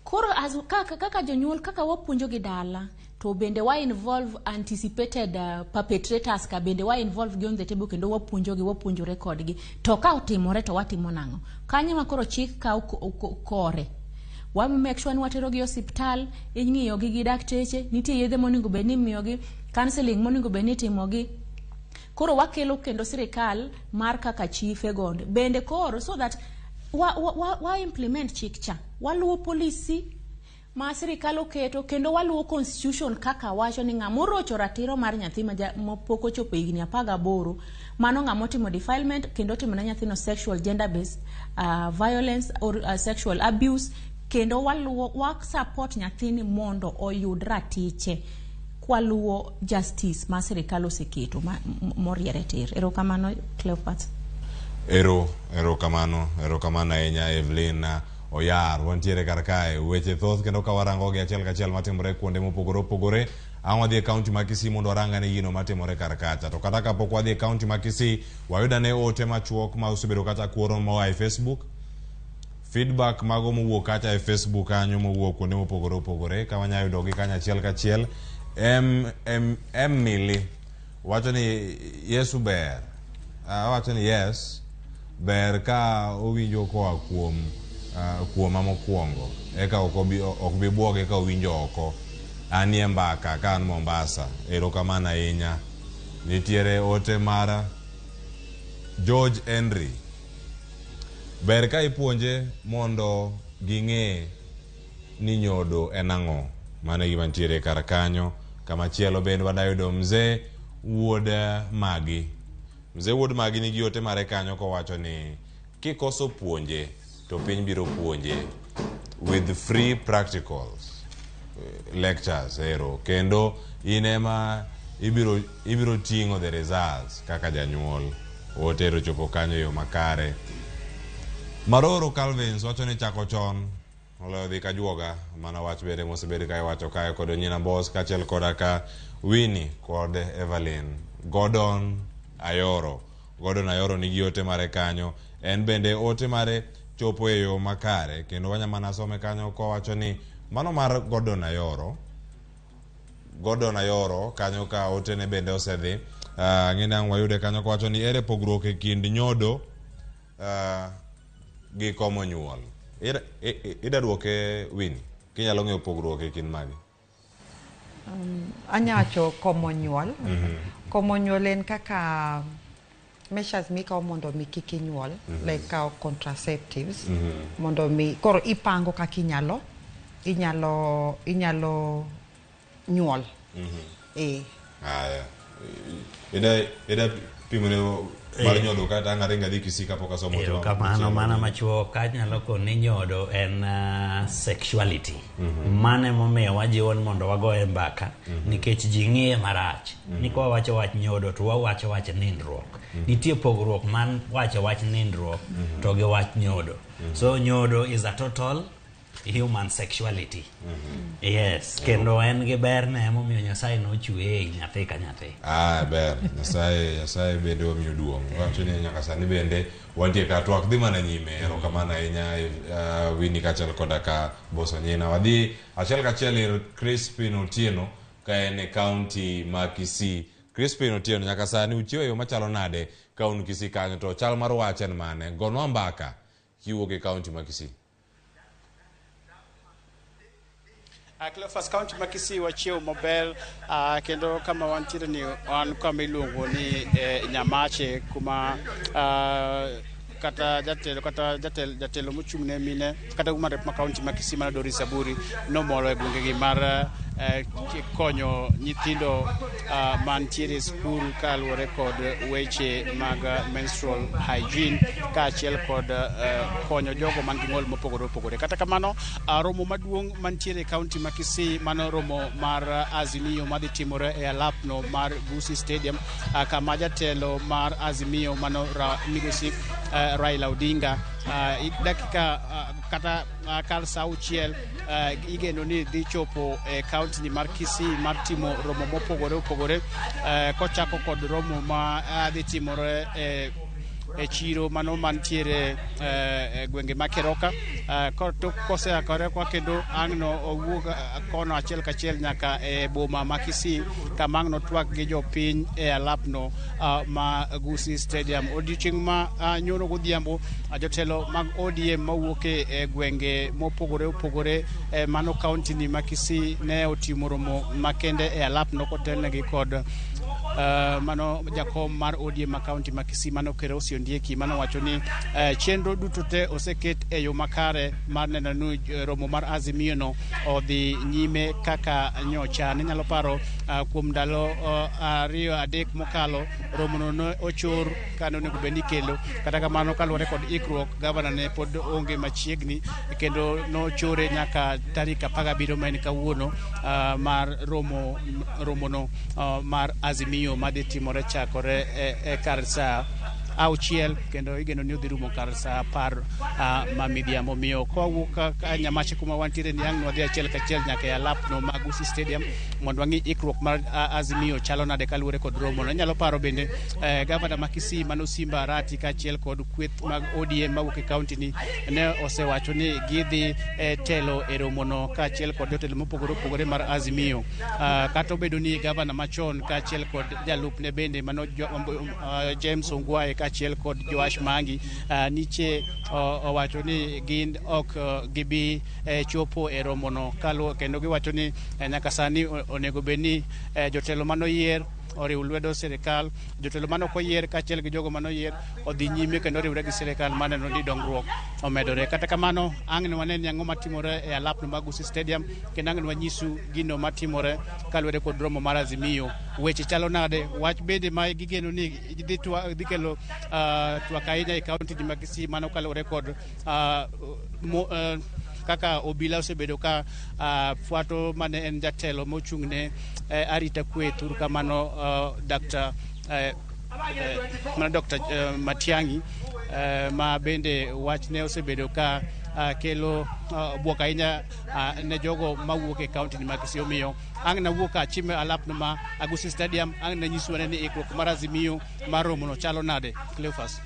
B: Koro kaka jonyuol, kaka wapuonjo gi dala, to bende wa involve anticipated perpetrators, ka bende wa involve gi on the table, kendo wapuonjo gi, wapuonjo record gi. To ka otimore to watimo nang'o? Kanye ma koro chik ka kore. Wa make sure ni watero gi hospital, ing'iyo gi dakteche, nitie yedhe monego bed ni imiyo gi, counseling monego bed ni timo gi. Koro wakelo kendo sirikal mar kaka chief egonde. Bende koro so that wa implement chik cha. Waluwo polisi ma sirikal oketo, kendo waluwo constitution kaka wacho ni ng'amo rocho ratiro mar nyathi ma pok ochopo higni 18, mano ng'amo timo defilement kendo timo na nyathino sexual gender based violence or sexual abuse, kendo waluwo support nyathini mondo oyud ratiche kwaluwo justice ma sirikal oseketo moriere tir. Erokamano Cleopat.
A: Erokamano ahinya Evelyn Oyar. Wantiere kar kae weche thoth kendo ka warango gi achiel kachiel matimore kuonde mopogore opogore. Ang' wadhi e kaunti ma Kisii mondo waranga ne gino matimore kar kacha. To kata kapok wadhi e kaunti ma Kisii, wayuda ne ote machuok ma osebedo kata kuoro moa e Facebook. Feedback mago mowuok kacha e Facebook kanyo mowuok kuonde mopogore opogore, ka wanya yudo gi kanyo achiel kachiel. Emily wacho ni Yesu ber. Wacho ni yes ber ka owinjo koa kuoma mokwongo, eka ok bi buoge ka owinjo oko. Anie mbaka ka an Mombasa. Erokamano ahinya. Nitiere ote mara George Henry. Ber ka ipuonje mondo ging'e ni nyodo en ang'o. Mano gima nitiere kar kanyo. Kama chielo bende wadayudo mzee wuod Magi. mzee wuod magi nigi ote mare kanyo kowacho ni kikoso puonje to piny biro puonje with free practicals lectures ero kendo inema ibiro ting'o the results kaka janyuol otero chopo kanyo yo makare. Maroro Calvins wacho ni chako chon oloyo dhi kajuoga mana wach bende mosebedi ka iwacho kae kod nyina Boss kachiel koda ka Winnie kod Evelyn. Gordon Ayoro nigi ote mare kanyo, en bende ote mare chopo e yo makare kendo wanyamana some kanyo kowacho ni mano mar Gordon Ayoro kanyo ka ote ne bende osedhi ng'ine ang' wayude kanyo kowacho ni ere pogruok e kind nyodo gi komo nyuol. Ida duoke Winnie kinyalo ng'eyo pogruok e kind magi.
F: Anyacho komo nyuol. Komo nyuol en kaka measures mikawo mondo mi kik inyuol, like kao contraceptives, mondo mi koro ipango kaka inyalo nyuol.
A: Ida pimone mar nyodo kata ng'aringa dhi kisika poka somo to
C: kamano mana machuo ka nyalo koni nyodo en sexuality. Mane momiyo wajiwon mondo wagoye mbaka nikech ji ng'iye marach ni kwa wacho wach nyodo to wawacho wach nindruok. Nitie pogruok man wacho wach nindruok to gi wach nyodo. So nyodo is a total human sexuality. Yes, kendo en gi berne momiyo Nyasaye nochwe nyathi ka nyathi.
A: Ber. Nyasaye bende omiyo duong'. Wacho ni nyaka sani bende wantie ka twak dhi mana nyime. Erokamano ahinya Winnie kachiel koda ka Boss Onyina. Wadhi achiel kachiel ir Crispin Otieno ka en e kaunti ma Kisii. Crispin Otieno, nyaka sani uchiwo yo machalo nade kaunti Kisii kanyo to chal mar wach en mane? Gonwa mbaka kiwuok e kaunti ma Kisii.
G: Cleophas County ma Kisii wachiew maber kendo kama wantiere ni wan kama iluongo ni Nyamache kuma kata jatelo mochung' ne mine kata kuma rep ma kaunti ma Kisii mana Doris Aburi nomolo e gwenge gi mar konyo nyithindo mantiere skul kaluwore kod weche mag menstrual hygiene kaachiel kod konyo jogo man gi ng'ol mopogore opogore. Kata kamano romo maduong' mantiere e kaunti ma Kisii mano romo mar Azimio madhi timore e alapno mar Gusii Stadium kama jatelo mar Azimio mano migosi Raila Odinga dakika kata kal sa auchiel igeno ni dhi chopo e kaunti ni mar Kisii mar timo romo mopogore opogore kochako kod romo ma dhi timore e chiro mano mantiere gwenge ma Keroka koseakore kwa kendo ang'no owuok kono achiel kachiel nyaka e boma ma Kisii kama ang'no twak gi jopiny e alapno ma Gusii Stadium. Odiochieng' ma nyoro godhiambo jotelo mag ODM mawuok e gwenge mopogore opogore mano kaunti ni ma Kisii ne otimo romo makende e alapno kotelnegi kod mano jakom mar ODM ma kaunti ma Kisii mano Kerosi Ondieki mano wacho ni chenro duto te oseket e yo makare mar neno ni romo mar Azimio no odhi nyime kaka nyocha. Nyalo paro kuom ndalo 2-3 mokalo romo no ochor kano nego beni kelo kata kamano kaluwore kod ikruok gavana ne pod onge machiegni kendo no chore nyaka tarik 17 ma en kawuono mar romo no mar Azimio madhi timore chakore e kar saa auchiel kendo igeno ni udhi rumo kar saa 10 ma midhiambo. Miyo kowuok Nyamache kuma wantiere ni ang' wadhi achiel kachiel nyaka e alapno mag Gusii Stadium mondo wang'i ikruok mar Azimio chalo nade kaluwore kod romo no. Nyalo paro bende gavana ma Kisii mano Simba Arati kaachiel kod kweth mag ODM mawuok e kaunti ni ne osewacho ni gidhi telo e romo no kaachiel kod jotelo mopogore opogore mar Azimio kata obedo ni gavana machon kaachiel kod jalupne bende mano James Ongwae kaachiel kod Joash Mangi niche owacho ni gin ok gibi chopo e romo no kendo giwacho ni nyaka sani onego beni jotelo mano yier oriw lwedo sirikal, jotelo mano koyier kaachiel gi jogo mano yier odhi nyime kendo riwre gi sirikal maneno ni dongruok omedore. Kata kamano ang' ne waneno ang'o matimore e alapno mag Gusii Stadium, kendo ang' ne wanyisu gino matimore kaluwore kod romo mar Azimio. Weche chalo nade? Wach bende ma gigeno ni dhi kelo twak ahinya e kaunti ma Kisii, mano kaluwore kod kaka obila osebedo ka fuato mane en jatelo mochung'ne arita kwe thur kamano Dr. Matiang'i, ma bende wachne osebedo ka kelo buok ahinya ne jogo mawuok e kaunti ma Kisii. Omiyo ang' na wuok achime alapno ma Gusii Stadium, ang' na nyisu ni ikruok mar Azimio mar romono chalo nade, Cleophas?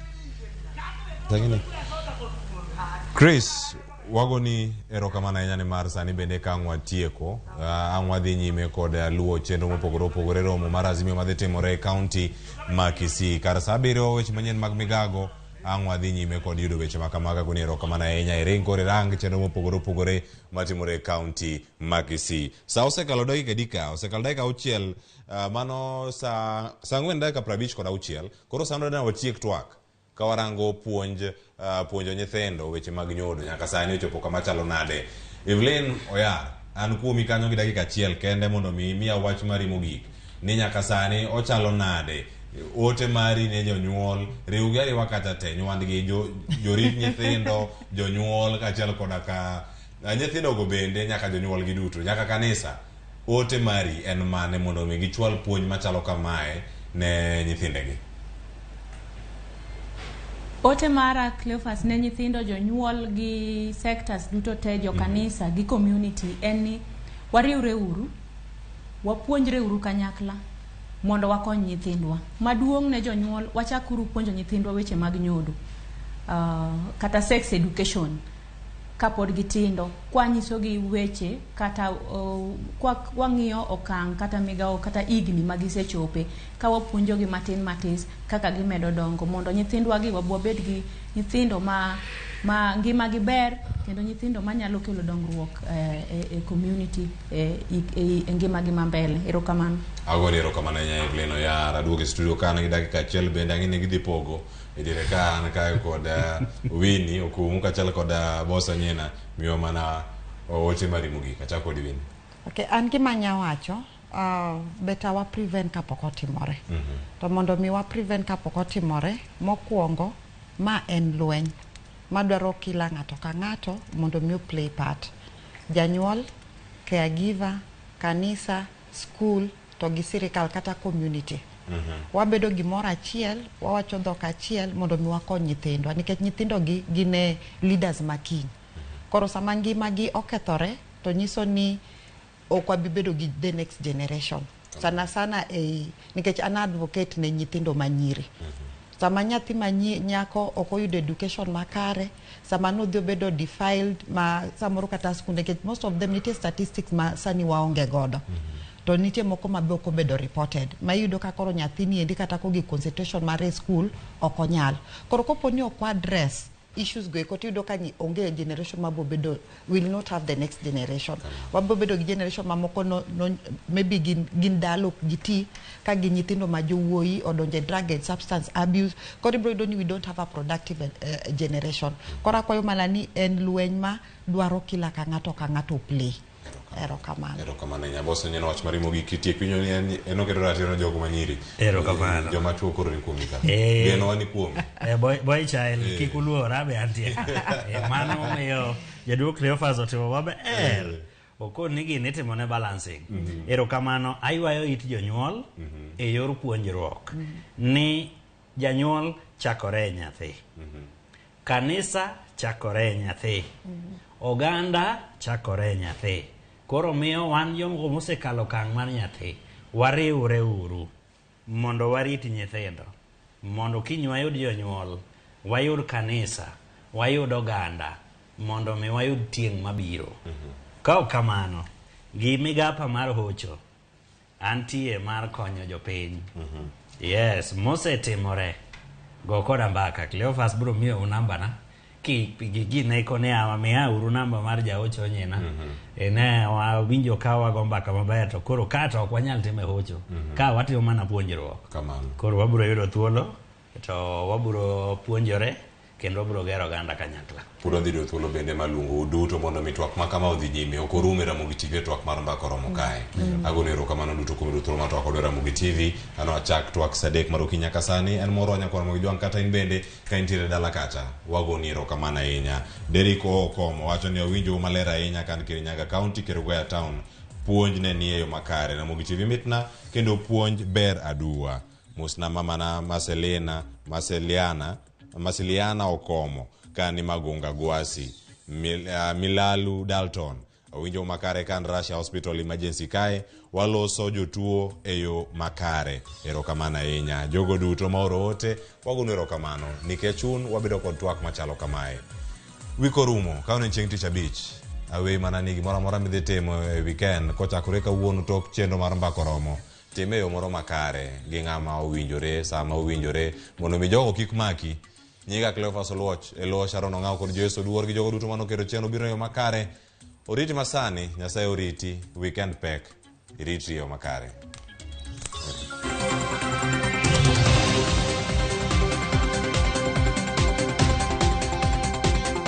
A: Chris, wagoni erokamano ahinya nimar sani bende ka ang' watieko, ang' wadhi nyime kod luwo chenro mopogore opogore romo mar Azimio madhi timore e kaunti ma Kisii. Kar sa 7 weche manyien mag migago, ang' wadhi nyime kod yudo weche makamaga. Goni erokamano ahinya e ring kod rang chenro mopogore opogore matimore e kaunti ma Kisii. Sa osekalo dakika dika, osekalo dakika 6, mano sa 4 dakika 56. Koro sano dana watiek twak ka warango puonjo nyithindo weche mag nyodo. Nyaka sani ochopo kama chalo nade? Evelyn Oyar, an kuomi kanyo gi dakika 1 kende mondo miya wach mari mogik ni nyaka sani ochalo nade ote mari ne jonyuol, riwgi ariwa kata te nywandgi, jorit nyithindo, jonyuol kaachiel koda ka nyithindo go bende nyaka jonyuol gi duto, nyaka kanisa. Ote mari en mane mondo mi gichwal puonj machalo kamae ne nyithindegi?
B: Ote mara, Cleophas, ne nyithindo, jonyuol gi sectors duto te, jo kanisa gi community, en ni wariwre uru, wapuonjre uru kanyakla mondo wakony nyithindwa. Maduong' ne jonyuol, wachakuru puonjo nyithindwa weche mag nyodo, kata sex education kapod gitindo, kwanyisogi weche kata kwang'iyo okang' kata migawo kata igni magisechope, ka wapuonjogi matin matis kaka gimedo dongo, mondo nyithindwa gi wabed gi nyithindo ma ngimagi ber, kendo nyithindo manyalo kelo dongruok e community e ngimagi mambele. Erokamano.
A: Agoni erokamano ahinya Evelyn Oyar. Aduogo e studio kan gi dakika 1 bende ang'e gidhi pogo e dire ka an kae kod Winnie Okumu kaachiel kod boss Anyena miyo mana oche mari mogik. Achako kod Winnie.
F: Okay, an gima nyawacho beta wa prevent kapok otimore. To mondo mi wa prevent kapok otimore, mokwongo ma en lweny madwaro kila ng'ato ka ng'ato mondo mi play part. Janyuol, caregiver, kanisa, school, to gi sirikal kata community. Wabedo gimoro achiel, wawacho dhok achiel mondo mi wakony nyithindwa, nikech nyithindo gi gine leaders makiny. Koro sama ngimagi okethore, to nyiso ni ok wabibedo gi the next generation. Sana nikech an advocate ne nyithindo manyiri. Sama nyathi nyako ok oyudo education makare, sama nodhi obedo defiled, ma samoro kata skunde, nikech most of them nitie statistics ma sani waonge godo. To nitie moko ma be ok obedo reported, ma iyudo ka koro nyathini endi kata kogi concentration mare school ok onyal. Koro kopo ni ok address issues go eko tiyudo ka onge generation ma bobedo, will not have the next generation. Wabobedo gi generation ma moko maybe gin dalo giti ka gi nyithindo ma jowuoyi odonje drug and substance abuse. Koro ibro yudo ni we don't have a productive generation. Koro akwayo mana ni en lweny ma dwaro kila ka ng'ato play. Erokamano.
A: Erokamano ahinya. Boss Anyena, wach mari mogik kitie pinyo ni en oketo ratiro jogo manyiri.
C: Erokamano.
A: Joma chuo koro ni kuomi ka. Geno wani kuomi.
C: Boy child, kik uluora be antie. Mano omiyo jaduong' Cleophas otimo maber. Okon ni gini timone balancing. Erokamano, aywayo it jonyuol e yor puonjruok ni janyuol chakore nyathi. Kanisa chakore nyathi. Oganda chakore nyathi. Koro miyo wan jogo mosekalo kang' mar nyathi, wariwre uru mondo warit nyithindo, mondo kiny wayud jonyuol, wayud kanisa, wayud oganda, mondo mi wayud tieng' mabiro. Ka ok kamano, gi migapa mar hocho antie mar konyo jopiny. Yes, mosetimore go koda mbaka. Cleophas bro miyo namba na ne kone amamia uru namba mar jaocho nyina ne winjo ka wago mbaka maber to koro kata ok wanyal time hocho ka watimo mana puonjruok
A: kamano
C: koro wabiro yudo thuolo to wabiro puonjore kendo wabiro gero ganda kanyakla
A: puro dhi thuolo bende malungo duto mondo mi twak makama odhi nyime ok orume Ramogi TV twak mar mbaka romo kae agone erokamano duto kuom yudo thuolo mar twak kod Ramogi TV ano achak twak sadek mar okinyi nyaka sani en moro nyako Ramogi jwang kata in bende ka intiere dala kacha wagoni erokamano ahinya Derrick Okomo wacho ni owinjo maler ahinya kan Kirinyaga County Kerugoya Town puonj ne ni e yo makare Ramogi TV mitna kendo puonj ber aduwa musna mamana Masiliana Okomo kani Magunga Gwasi Milalu Dalton owinjo makare kan Russia Hospital Emergency kae waloso jotuo eyo makare erokamano ahinya jogo duto maoro ote wagono erokamano nikech chun wabedo kod twak machalo kamae wiko rumo ka on chieng' tich abich awe mana nigi moro amora midhi timo e weekend kochakore kawuono tok chenro mar mbako romo time yo moro makare gi ng'ama owinjore sama owinjore mondo mi jogo kik maki nyiga Cleophas Oluoch Elo Sharon Ong'aw kod Joyce Oduor gi jogo duto manokero chenro biro yo makare oriti masani Nyasaye oriti weekend pek iriti yo makare